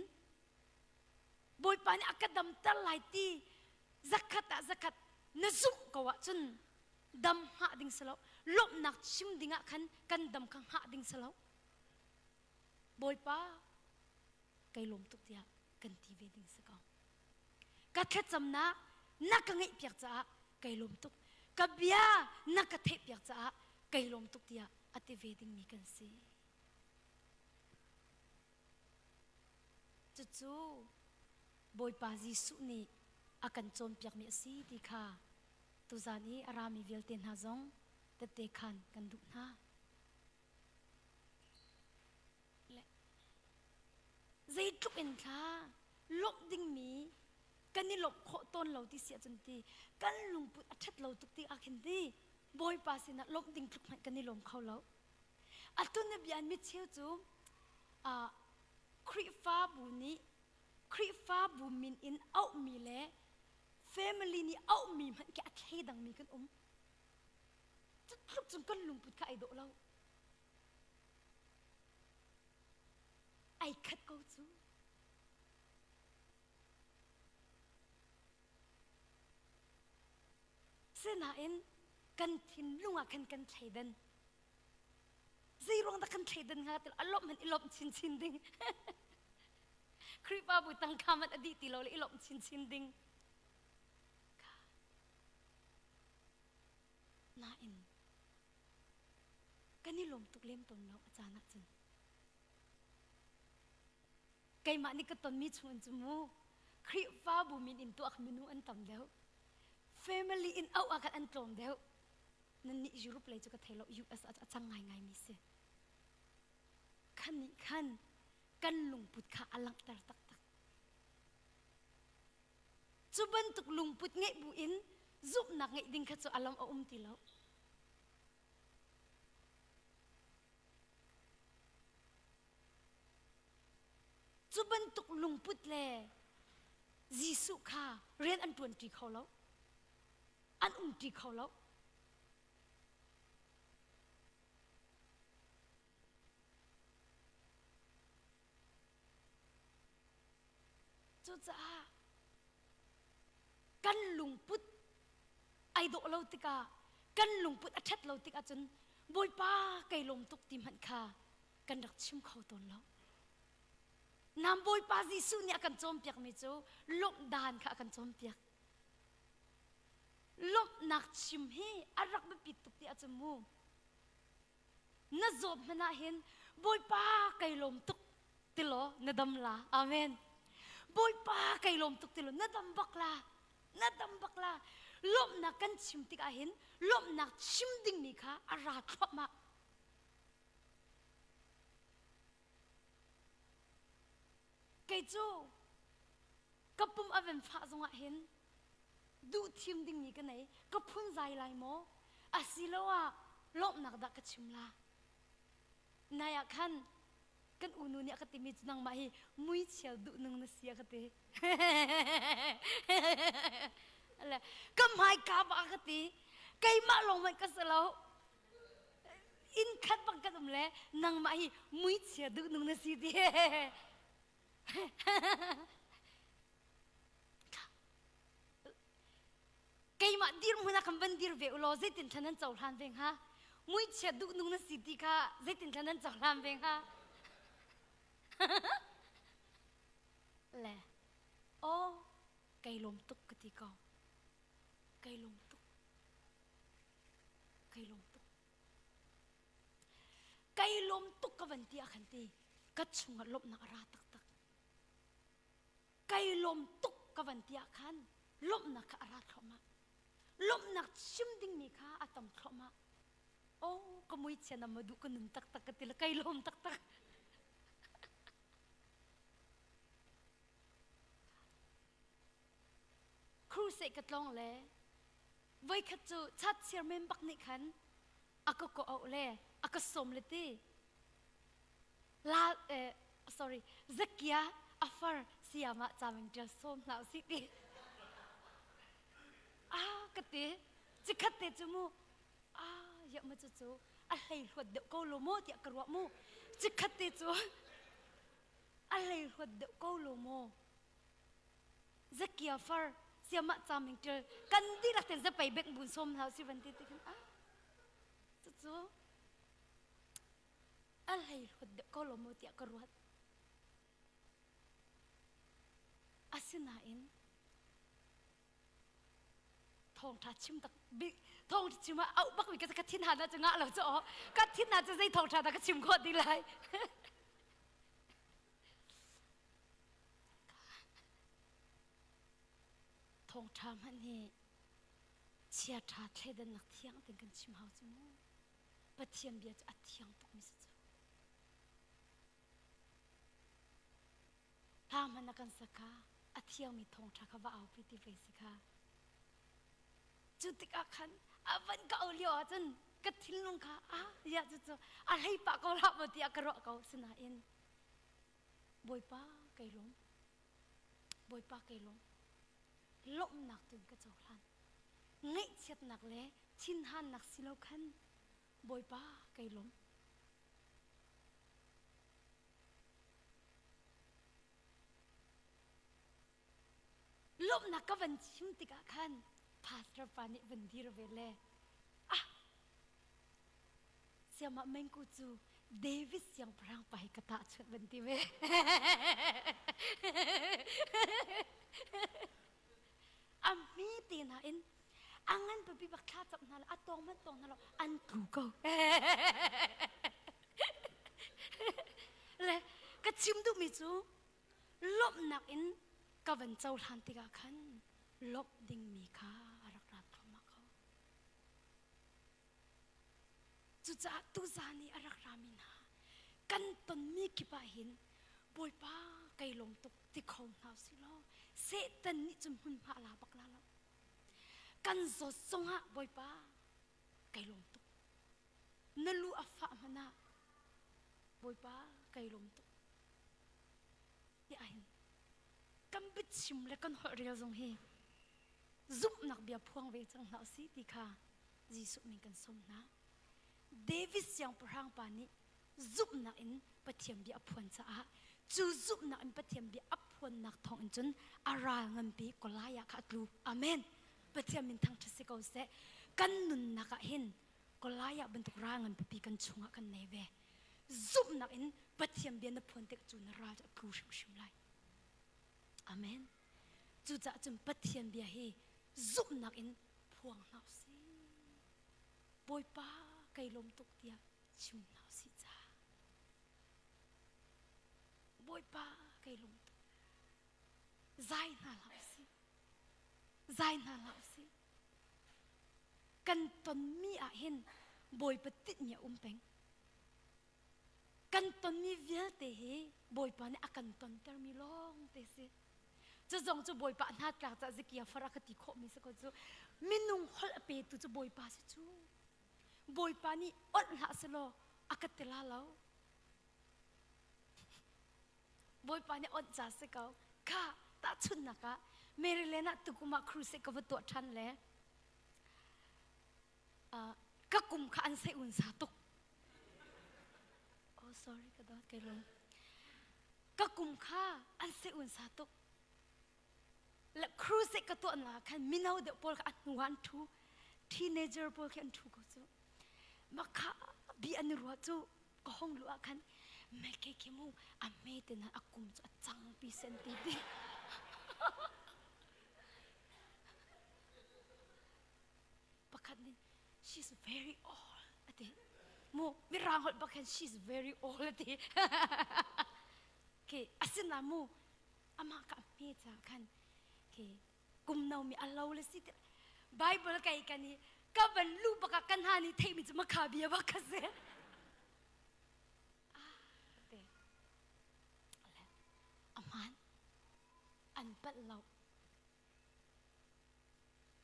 บอยปานอากาดำตะไลตีzakat nazuk kawa chun dam ha ding salo lop nak chim dinga kan dam khang ha ding salo boy pa kai lom tuk tia kan ti ve ding saka ka that chamna na ka ngai piak cha kai lom tuk ka bia na ka the piak cha kai lom tuk tia ati ve ding mi kan si chu boy pa jisu ni akan chom piak mi si ti kha tu zani arami velten ha zong te te khan kan du na le zai tuk en kha lop ding mi kan ni lop kho ton lo ti sia chun ti kan lung put athat lo tuk ti akhin ti boy pa sina lop ding tuk kan ni lom khaw lo atun ne bian mi cheu chu a khri fa bu ni khri fa bu min in au mi le family ni au mi man ke athei dang mi kan lúc chúng con lùng bụt khai độ lâu ai khát câu chú xin à em cần thiên lung à cần thấy đần gì rong ta cần thấy đần ha từ alop mình ilop chin ding kripa bụi tăng cam at adi tilo le ilop chin ding na em cái này lồng tục lem tồn lâu cha nát chân cái mà này cái tồn mi chuan chumu khri fa bu min in tuak minu an tam deu family in au akan an tlom deu nan ni Europe lai chu ka thelo US a chang ngai mi se khan kan lung put kha alang tar tak chu ban tuk lung put ngai bu in giúp nak ngai ding kha chu alam a ti lo chu ban tuk lung put le Jisu kha ren an tuan ti khaw lo an ti khaw lo chu cha kan lung put ai do lo tika kan lung put athat lo tika chun boy pa kai lom tuk tim han kha kan rak chim khaw ton lo nam boy pa Jisu ni akan chom piak mi chu lop dan kha akan chom piak lop nak chim hi arak be pit tuk ti achamu na zob mana hin boy pa kai lom tuk tilo nadam la amen boy pa kai lom tuk tilo nadam bakla lop nak kan chim tik a hin lop nak chim ding mi kha ara thop ma cái chỗ kapum aven pha zonga hin du thim ding ni cái này kapun zai lai mo asiloa lop nak da ka chimla naya khan kan unu ni ka timi nang ma hi mui chel du nang na sia ka te ala kam hai ka ba ka ti kai ma long mai ka salo in khat bang ka dum le nang ma hi mui chel du nang na si ti cái mà dir muna kam ban dir ve ulo zai tin thanan chaw hlan veng ha mui che du nung na city kha zai tin thanan chaw hlan veng ha le o kai lom tuk ka ti ko kai lom tuk kai lom tuk ka van ti a khan ti ka chunga lop na ra tak kai lom tuk ka van ti a khan lop na ka ra thoma lop nak chim ding mi kha atam thoma o ko mui chena madu ko nun tak ka til kai lom tak cru se ka tlong le vai kha chu chat chairman bak ni khan ako ko au le ako som le ti la sorry zakia afar siama chaming just som lau si ti kati จิขัดเตจมูอย่ามาจู่อะไรหัวเดกโลโมที่กระวมูจิขัดเตจูอะไรหัวเดกโลโมจะเกี่ยวฟ้าเสียมาจำมิงเจอกันดีรักเต็นจะไปเบกบุญสมเท้าสิวันที่ติกันจู่อะไรหัวเดกโลโมที่กระวดอาศินาอินทองทัดชิมตักบิทองชิมว่าเอาบักวิกจะกัดทิ้งหานะจะงะเราจะอ๋อกัดทิ้งหาจะใส่ทองทัดกัดชิมโคตรดีเลยทองทำมันนี่เชียร์ทัดเทดันนักเที่ยงถึงกันชิมหาจมูกปะเทียมเบียจะอัดเที่ยงตุกมิสจูถ้ามันนักกันสักกาอัดเที่ยงมีทองทัดเขาว่าเอาไปตีไปสิค่ะจุดที่กันวันก็เอาเลี้ยวจนกระทิ้งลงค่ะอย่าจู่อะไรปากก็รับมาที่กระรอกเขาสนาเอ็นบอยป้าไก่ล้มบอยป้าไก่ล้มล้มหนักถึงกระจกลันไงเช็ดหนักเลยชินหันหนักสิโลคันบอยป้าไก่ล้มล้มหนักก็วันชิมติกาคันพาสระปานิวันดีระเวลเสียมาเมงกูจูเดวิสยังพรางไปกระตาชดวันดีเวมีตีน่ะอินอันไปบิบักคาจับนั่นละตองมันตองนั่นละอันถูกก็เลยก็ชิมดูมิจูลบหนักอินก็วันเจ้าทันติกาขันลบดิ่งมีค่ารักรักพมาเขาจุดจะตุจานีรักรามินากันตนมีกิบะหินบอยป้าไก่ลงตุกที่เขาหนาวสิโลเสตันนี่จมหุ่นพาลาบักลาลกันสดสงะบอยป้าไก่ลงตุกนลูอัฟะมานะบอยป้าไก่ลงตุกนี่ไอ้กันบิดชิมและกันหัวเรียวจงเฮซุปนักเบียพวงเวจังหนาวสิติค่ะจีสุมิงกันสมนะเดวิสยังพรางปานิซุปนักอินปะเทียมเบียพวนจ้าจูซุปนักอินปะเทียมเบียอัพวนนักทองอินจนอาราเงินปีกลายาขัดลูอาเมนปะเทียมมินทั้งทศกาลเสกันนุนนักเห็นกลายาบรรทุกร่างเงินปีกันชงกันเนเวซุปนักอินปะเทียมเบียนพวนเด็กจูนราจะพูชิมชิมไลอาเมนจูจะจนปะเทียมเบียเฮซุปนักอินพวงหนาวสิบอยป้าไก่ลมตกเตียชิมหนาวสิจ้าบอยป้าไก่ลมตกใจน่าหนาวสิใจน่าหนาวสิกันตนมีอาเห็นบอยปฏิญญาเป็งกันตนมีเวียเตะบอยป้าเนี่ยอากันตนเตอร์มีลองเตะสิจะจงจะบอยป้าหน้ากลางจะเกี่ยวฟรักติโคมิสก็จะมินุงฮอลเปตุจะบอยป้าสิจูบอยป้านี่อดหาสโลอากัตเตลาแล้วบอยป้านี่อดจ่าสิเขาข้าตาชุนนักะเมริเลนะตุกุมาครูเซกวตัวทันเลยก็กุมข้าอันเซอุนสาตุกโอ้ sorry กระโดดไกลลงก็กุมข้าอันเซอุนสาตุกและครูเซกตัวน่ะคันมินาวเดปอลกันวันทูทีเนเจอร์ปอลกันทูก็จูมาข้าบีอันรัวจูก็ห้องรัวกันไม่เกี่ยมูอเมเตนะอากุมจะจังปีเซนติดีปะคันนี่ she's very old อะติโมไม่รางหดปะคัน she's very old อะติเคอาศินาโมอามากับเมจ้าคันเคกุมนามีอัลลอฮ์เลยสิไบเบิลไกกันนี่ก็เป็นลูกปะกันหานี่เทมิจะมาขาบียบักเซ่เตอะไรอามันอันเป็ดเรา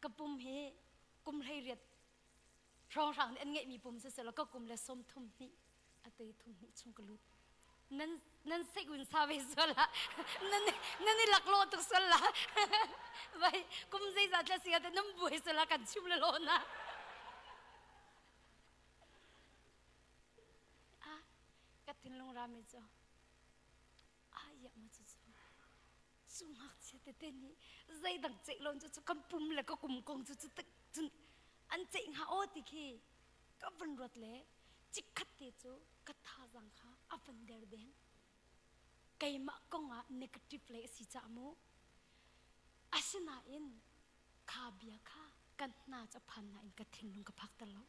กระปุ่มเฮกุมให้เรียดรองรังอันเงี้ยมีปุ่มเสร็จแล้วก็กุมและส้มทุ่มนี่อัตยทุ่มนี่ชงกระลุด nan se gun sa ve sola nan ni lak lo tu sola vai kum zai za tla sia ta nam bui sola kan chum le lo na a ka tin long ra me cho a ya ma chu chu mak che te te ni zai dang che lon chu kam pum le ko kum kong chu chu an che ha o ti khi ka van rot le chik khat te chu ka tha jang kha apan der den kai ma konga negative le si cha mu asina in kha bia kha kan na cha phan na in ka thin lung ka phak ta lo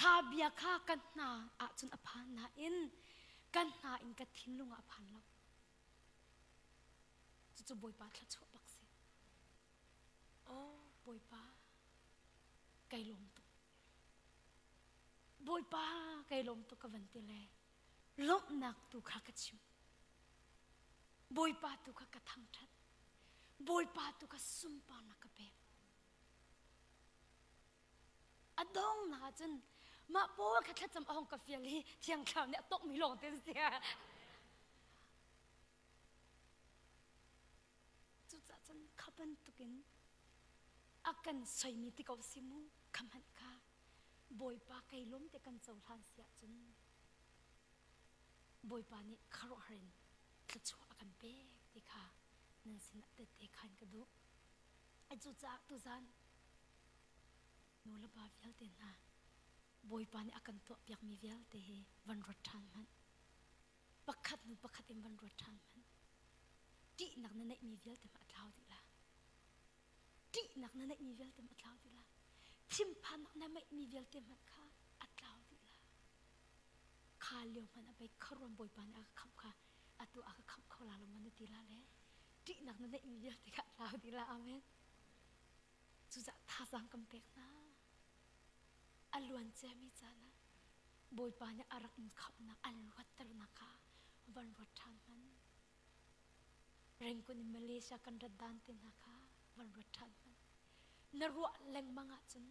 kha bia kha kan na a chun a phan na in kan na in ka thin lung a phan lo chu boi pa thla chu bak se o boi pa kai lom tu boi pa kai lom tu ka van ti le lom nak tu kha ka chim boi pa tu kha ka thang that boi pa tu ka sum pa na ka pe adong na chun ma po ka thla cham ahong ka fial hi thiang kham ne tok mi long ten sia chu cha chun khaban tukin akan soi mi ti ko simu khaman kha boi pa kai lom te kan chau than sia chun boi pa ni kharo harin tla chu akan pe ti kha nan sin te te khan ka du ai chu cha tu zan no la ba vial te na boi pa ni akan to piak mi vial te he van rot than man pakhat nu pakhat em van rot than man ti nak na nei mi vial te ma thlau ti la ti nak na nei mi vial te ma thlau ti la chim phan nak na mai mi vial te ma kha atlau ti la kha leo man abai kharom boi pa ni aka kham kha atu aka kham khola lo man ti la le ti nak na nei mi vial te kha thlau ti la amen chu za tha sang kam pek na alwan che mi chana boi pa ni arak in khap na alwat tar na kha van wat than man reng ko ni Malaysia kan dan te na kha van wat than man na ro leng manga chun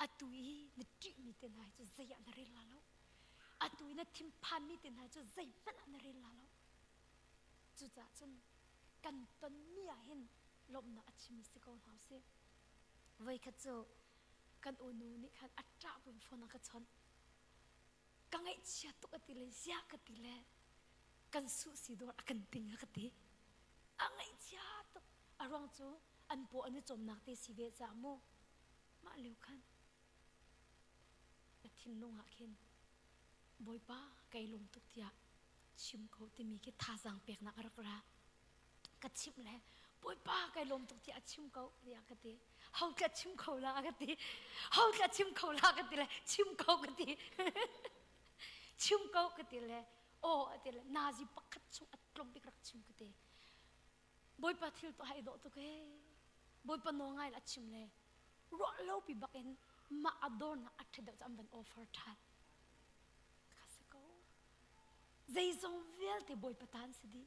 atui ni ti mi te na chu zaya na re la lo atui na thim phan mi te na chu zai ban na re la lo chu cha chun kan ton mi a hen lom na achim se ko hau se vai kha chu kan onu ni khan atra bun phone ka chon kangai chia to ati le sia ka ti le kan su si dor akan ting ka ti angai chia to arong chu an po ani chom nak te si ve cha mo ma leu khan ka thin long ha khen boi pa kai lom tuk tia chim ko ti mi ke tha jang pek na arak ra ka chim le boi pa kai lom tuk tia chim ko ria ka ti hau ka chim ko la ka ti hau ka chim ko la ka ti le chim ko ka ti chim ko ka ti le o ati le nazi pakhat chu atlom bik rak chim ka ti boi pa thil to hai do to ke boi pa no ngai la chim le ro lo pi baken ma ador na atheda cham ban offer than khasako zai zong vel te boi pa tan sidi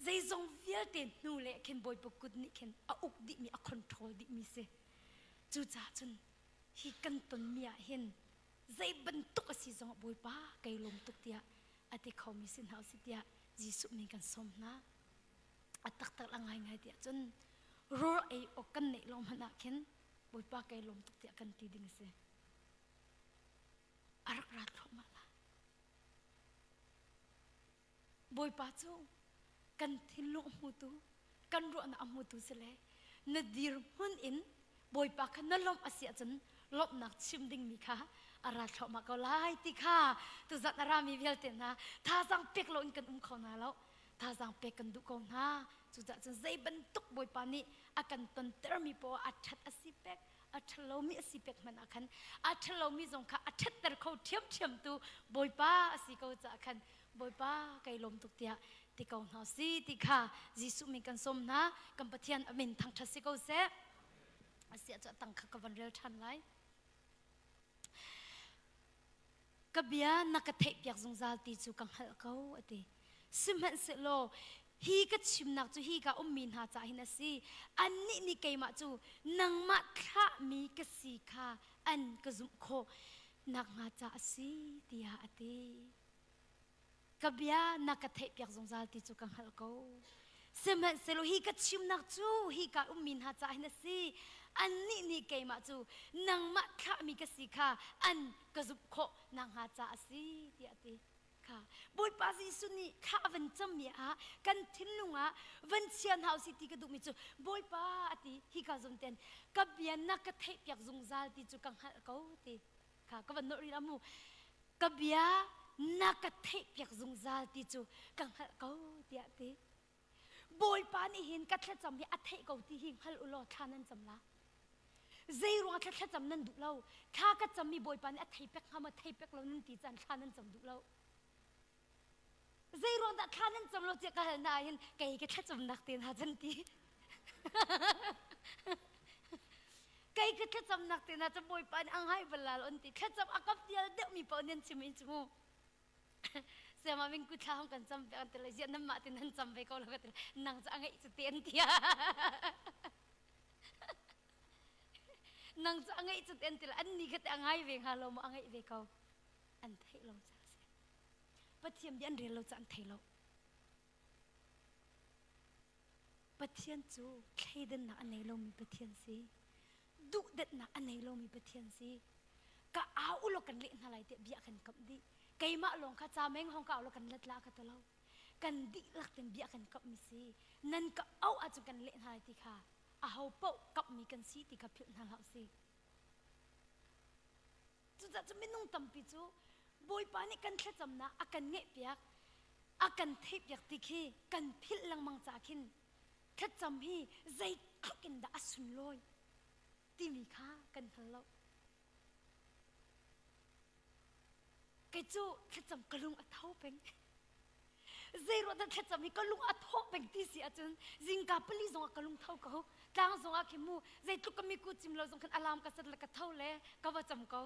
zai zong vel te nu le ken boi pa kut ni ken a uk di mi a control di mi se chu cha chun hi kan ton mi a hen zai ban tuk a si zong boi pa kai lom tuk tia ati khom mi sin hau si tia jisu mi kan som na atak tak langai ngai tia chun ro ai o kan nei lom hana ken boi pa kai lom tuk tia kan ti ding se arak rat tho ma la boi pa chu kan thin lo mu tu kan ro na mu tu se le na dir hun in boi pa khan na lom asia chun lop nak chim ding mi kha ara tho ma ko lai ti kha tu zat ara mi vel te na tha sang pek lo in kan kho na lo tha sang pek kan du ko na chu za chun zai ban tuk boi pa ni akan ton ter mi po athat asipek athlo mi asipek man akhan athlo mi jong kha athat ter kho thiam thiam tu boi pa asi ko cha khan boi pa kai lom tuk tia ti ko na si ti kha jisu mi kan som na kam pathian amin thang tha si ko se asia cha tang kha ka van rel than lai kabia nakathei pyak zung zal ti chu kang hal ko ati simhan se lo hi ka chim nak chu hi ka min ha cha hin asi anni ni keima chu nang ma kha mi ka si kha an ka zum kho นักงาจ่าสีตียาอติกับยานักกระเทปอยากสงสารที่จุกังฮัลโกเสมัยเซโลฮีกัดชิมนักจูฮีกัดมินหาจ่าหินสีอันนี้นี่เกยมาจูนังมัดข้ามีกสิค่ะอันกระซุบโคนังหาจ่าสีตียาติค่ะบอยปาสิสุนีข้าวันจำมีอากันทิ้งลุงอาวันเชียนเฮาสิตีกระดูมิจูบอยปาอติฮีกัดสมเต็นกับยานักกระเทปอยากสงสารที่จุกังฮัลโกติค่ะก็วันโนริรามูกับยานักเทพอยากสงสารที่จูกังฮัลเขาเดียติบอยปานี่เห็นกัดแค่จำที่อัฐเทเขาที่หิงฮัลอุลอท่านั้นจำละเจรวงแค่จำนั้นดุเล่าข้าก็จำมีบอยปานี่อัฐเทเป็กหามาเทเป็กเรานั่นตีจันท่านั้นจำดุเล่าเจรวงแต่ท่านั้นจำเราเจ้ากันนายเห็นไก่ก็แค่จำนักเตียนหาจันทีไก่ก็แค่จำนักเตียนหาจะบอยปานี่อังให้เวลาอันตีแค่จำอากับเดียวเด็กมีปนเนียนชิมินชิมูเสียมาวิ่งกุท่ากันจำไปอันตรายเสียน้ำมาตินันจำไปก็แล้วก็นั่งจะอังไงจะเตียนเทียนั่งจะอังไงจะเตียนเทียอันนี้ก็แต่อังไงเวงฮาโลมาอังไงเวงเขาอันไทยเราจะเสียปัจเจียมยันเรียนเราจะอันไทยเราปัจเจียนจูใครเดินหนักอันไหนเรามีปัจเจียนสิดุเด็ดหนักอันไหนเรามีปัจเจียนสิก็เอาอุลกันเล่นอะไรเตะเบียกันกับดีไก่มาลงข้าจาเมงห้องเก่าเรากันเล็ดละกันตลอดกันดิลักเต็มเบียกันกับมิซีนั่นก็เอาอาจจะกันเล่นอะไรที่ค่ะเอาเป้ากับมีกันซีที่กับพิจารณาเราสิจุดจะไม่นุ่งตำปิจูบอยปานี่กันแค่จำนะอากันเงียบเปียกอากันเทปอยากติคีกันพิจลังมังจากินแค่จำฮีใจคลุกินดาสุนลอยที่มีค่ากันทะเลาะไก่จูแค่จำกระลุงอัฐเอาเป็นเจรวดแค่จำมีกระลุงอัฐเอาเป็นที่เสียจนจิงกาเปลี่ยนกระลุงเท่าเขาต่างส่งอาคิมูใจตุกก็มีกูจิมเราส่งคันอารามกษัตริย์ละกเท่าเลยก็ว่าจำเขา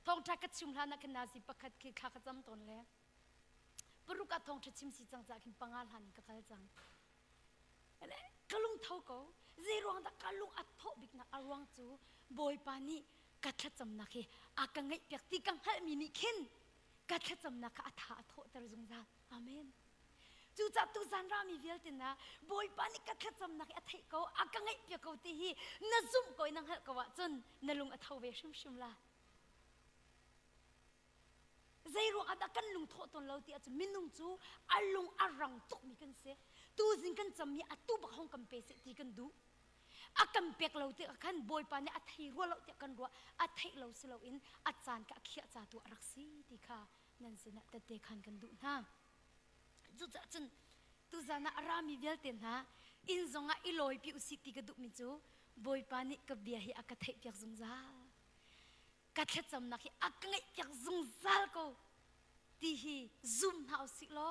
ทองทักกชิมลานักนาซีประคัดคิดข้ากจำตนเลยปรุกทองทัชิมสีจังจากินปังอาลานิกะจังกระลุงเท่าเขาเจรวดกระลุงอัฐเอาบิกนักอารวังจูบอยปานีกัดจำนักเฮอากังไงเปียกตีกังฮัลมินิขินกัดจำนักอาถาโทตระจงจานอาเมนจูจัตุจันรามีเวลตินะบอยปานิกัดจำนักอาเทเขาอากังไงเปียกเขาตีฮีน่าซุ่มก้อยนังฮัลกว่าจนน่าลุงอาเทาเวชุมละใจรวงอาดักันลุงโทตนเราตีอาจจะมินุงจูอาลุงอารังตุกมีกันเสตูจิงกันจำมีอาตูบักห้องกันเปเสตีกันดูอากันเปียกเราเตะกันบอยปานเนี่ยอาไทยรัวเราเตะกันรัวอาไทยเราสิเราอินอาจารย์ก็เขียจาตัวรักษีที่ค่ะนั่นสินะแต่เตะขันกันดูนะจุดจันตุจานะรามีเวลเต็นฮะอินซงอ่ะอีลอยพิวสิติกระดูมิจูบอยปานเนี่ยกับเบียร์ให้อาไทยเปียกซงซากัดแค่จำนักให้อากังไงเปียกซงซาก็ที่ฮีซุ่มหาสิล้อ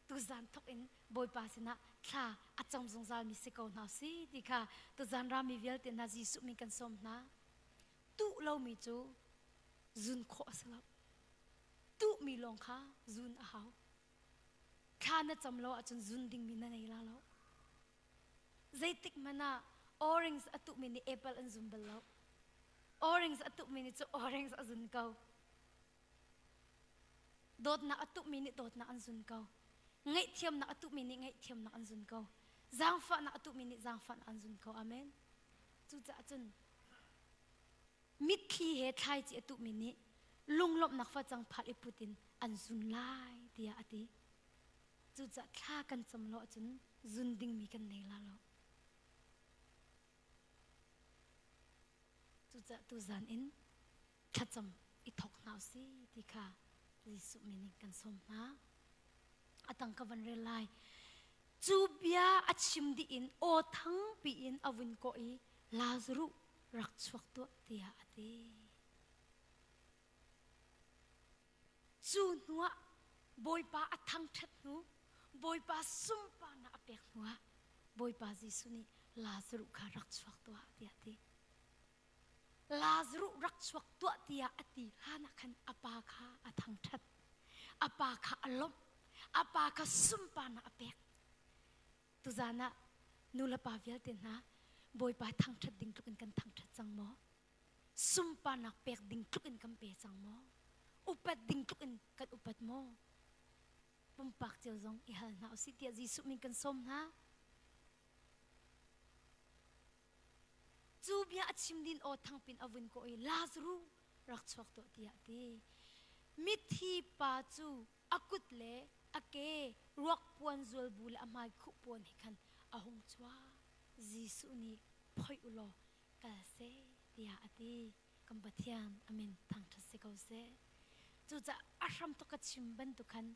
ตุจานทุกอินบอยปาสินะค่ะอาจารย์สงสารมิสิกเอาหน้าสิดีค่ะตุจานรามีเวลเต็นนาจิสุมีกันสมนะตุเรามีจูจุนโคสลับตุมีลงค่ะจุนเอาข้าน่ะจำเราอาจารย์จุนดิ่งมีนั่นเองละเราใจติกมันน่ะ orange อตุมินิ apple อันจุนเบลเรา orange อตุมินิจู orange อันจุนเกาโดดน่ะอตุมินิโดดน่ะอันจุนเกาไงเทียมนักตุมินิไงเทียมนักอันซุนเขาจางฟ้านักตุมินิจางฟ้าอันซุนเขาอาเมนจุดจันมิดที่เหตุไทยจีตุมินิลุงลบนักฟ้าจังพัดอิปุตินอันซุนไล่เดียอดีจุดจัดท่ากันจำโลจนซุนดิ่งมีกันในลาโลจุดจัดตุจานอินขัดจำอิทอกนาวซีที่ค่ะจิสุมินิกันสมนะอาตังกวันเรลัยจูบยาอัดชิมดีอินโอทั้งปีอินอวินโกอีลาซารุรักชวกตัวเตียอดีจูนัวบอยปาอัดทั้งชัดนูบอยปาซุ่มปานาเปียกนัวบอยปาจิสุนีลาซารุขารักชวกตัวเตียอดีลาซารุรักชวกตัวเตียอดีฮานักขันอปาคาอัดทั้งชัดอปาคาอารมณ์apakah sumpah na apek tu zana nula pavial tin na boy pa thang that ding tukan kan thang that chang mo ซุ่มปานักเปกดิ่งทุกอินคำเปจังโมอุปัดดิ่งทุกอินกันอุปัดโมปุ่มปากเจ้าจงอีหันหาสิเตียจีสุมินกันสมนะจูบยาชิมดินโอทั้งปินอวินก็อีลาซรูรักชกตัวเตียตีมิธีปาจูอากุดเลอาเกรวกปวนจวลบุลอามายคุปวนให้คันอาหงจวาจีสุนีพอยอุโลกาเซเตียตีกัมบัติยานอามินทางทัศกาเซจูจะอารมณ์ตกชิมบันตุคัน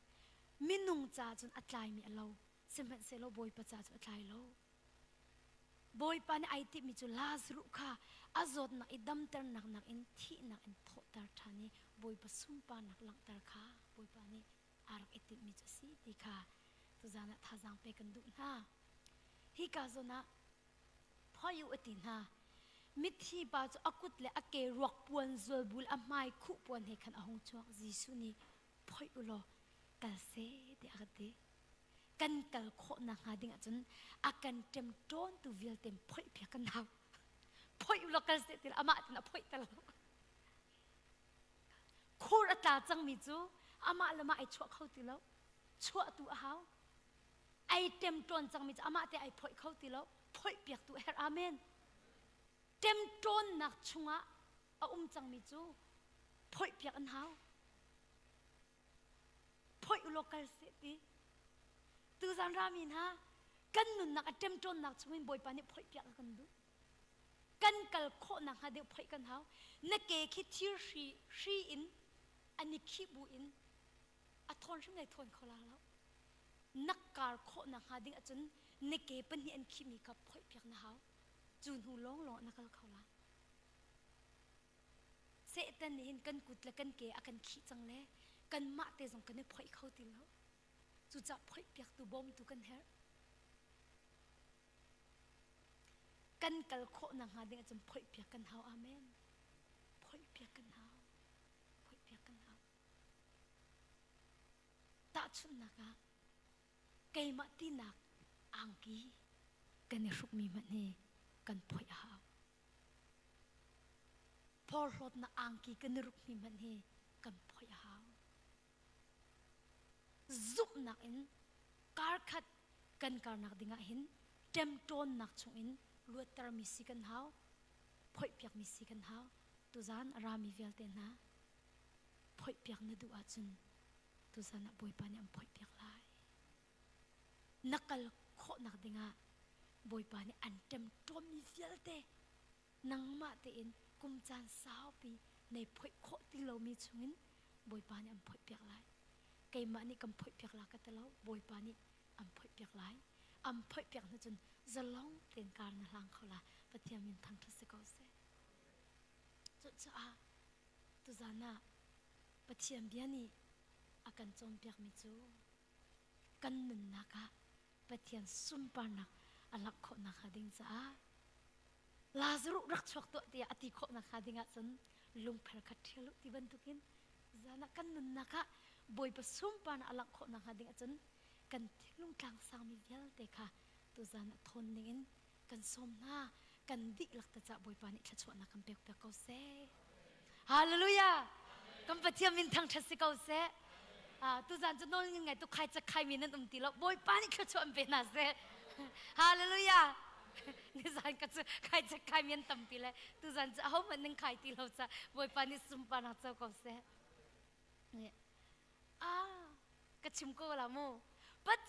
มินุงจ่าจนอัตไลมีอโลเซมันเซโลบอยปะจ่าจนอัตไลโลบอยปานไอติมิจุลาสรุค่ะอาจดนักอิดัมเตอร์นักอินที่นักอินโทตาร์ทานีบอยปสุมปานักหลังตาร์ค่ะบอยปานีอารักอิติมิจุสีดีค่ะตุจานะท่าจังเปกันดูนะฮิกาโซนะพออยู่อตินะมิธีปาจุอากุดเลอเกรวกปวนจวลบุลอามายคุปวนให้คันอาหงจวกจีสุนีพอยอุโลกาเซเดียกตีกันกัลโคนังหาดิ่งจนอาการเต็มโจนตัววิลเต็มพ่อยเพียกันหาวพ่อยอุลกันเสติละอามาตินะพ่อยตลอดคูรตาจังมิจูอามาละมาไอชั่วเข้าตีแล้วชั่วตัวหาวไอเต็มโจนจังมิจูอามาแต่ไอพ่อยเข้าตีแล้วพ่อยเปียกตัวเฮรอาเมนเต็มโจนนักชุงะอาจังมิจูพ่อยเปียกอันหาวพ่อยอุลกันเสติตูสันรามินฮะกันนุนนักเต็มจนนักชวินบอยปานี่พ่อยเปียกกันดูกันกัลโคนักฮะเดียวพ่อยกันเท้านักเกคิดที่ชีอินอันนี้ขี้บูอินอัทอนช่างไงทอนเขาแล้วนักการโคนักฮะเดียวจนนักเกเป็นเห็นขี้มีกับพ่อยเปียกนะฮะจูนหูร้องนักเขาละเสตันเห็นกันกุดและกันเกอกันขี้จังเลยกันมาเตจงกันเนี่ยพ่อยเขาตีแล้วจูจับพ่อยเปียกตัวบอมตัวกันเฮกันกัลโคนังหาดิ่งจนพ่อยเปียกกันเฮาอาเมนพ่อยเปียกกันเฮาพ่อยเปียกกันเฮาตาชุนนักะเกยมาตีนักอังกีกันเนี่ยรุกมีมันนี่กันพ่อยเฮาพอรถนักอังกีกันเนี่ยรุกมีมันนี่กันพ่อยเฮาซุปนักอินการขัดกันการนักดิ่งหินเต็มโจนนักชงอินลวดตรามิสิกันเฮาพ่อยเปียกมิสิกันเฮาตุจานรามีเวลเตนะพ่อยเปียกนัดดูอาจุนตุจานบอยปานี่อันพ่อยเปียกไล่นักกัลโคนักดิ่งบอยปานี่อันเต็มโจนมีเวลเตนังมาเตอินกุมจานสาวปีในพ่อยโคติเรามีชงอินบอยปานี่อันพ่อยเปียกไล่เกยมานี่กำพ่อยเปียกลากันแต่แล้วบอยปานี่อันพ่อยเปียกไล่อันพ่อยเปียกนั่นจนจะล้องเตียนการนหลังเขาละปะเทียมินทางทัศกาเสจุดจ้าตุจานะปะเทียมเบียนี่อาการจมเปียกมิจูกันนุนนักะปะเทียนซุ่มปานักอลักโคนักดิ่งจ้าลาซรุรักชกตัวเตียอติโคนักดิ่งจนลุงเพลคัดเทลุที่บรรทุกินจานะกันนุนนักะบอยประซุ่มปานอลักโคนักดิ่งจนกันที่ลุงกลางสามีเวลเตค่ะตุจานะทนนิ่งกันสมหน้ากันดิลักตะจะบอยปานิขชวนนักกันเปียกเปียกเขาเซ่ฮาเลลูยากันปะเทียมินทางทัศเขาเซ่ตุจานจะโน่นยังไงตุใครจะใครมีนั่นตีแล้วบอยปานิขชวนเป็นน่ะเซ่ฮาเลลูยานี่จานก็จะใครจะใครมีนั่นตั้มปีเลยตุจานจะเอามันนึงใครตีเราจะบอยปานิซุ่มปานักเจ้าเขาเซ่เนี่ยกระชิมก็ละโมปัจ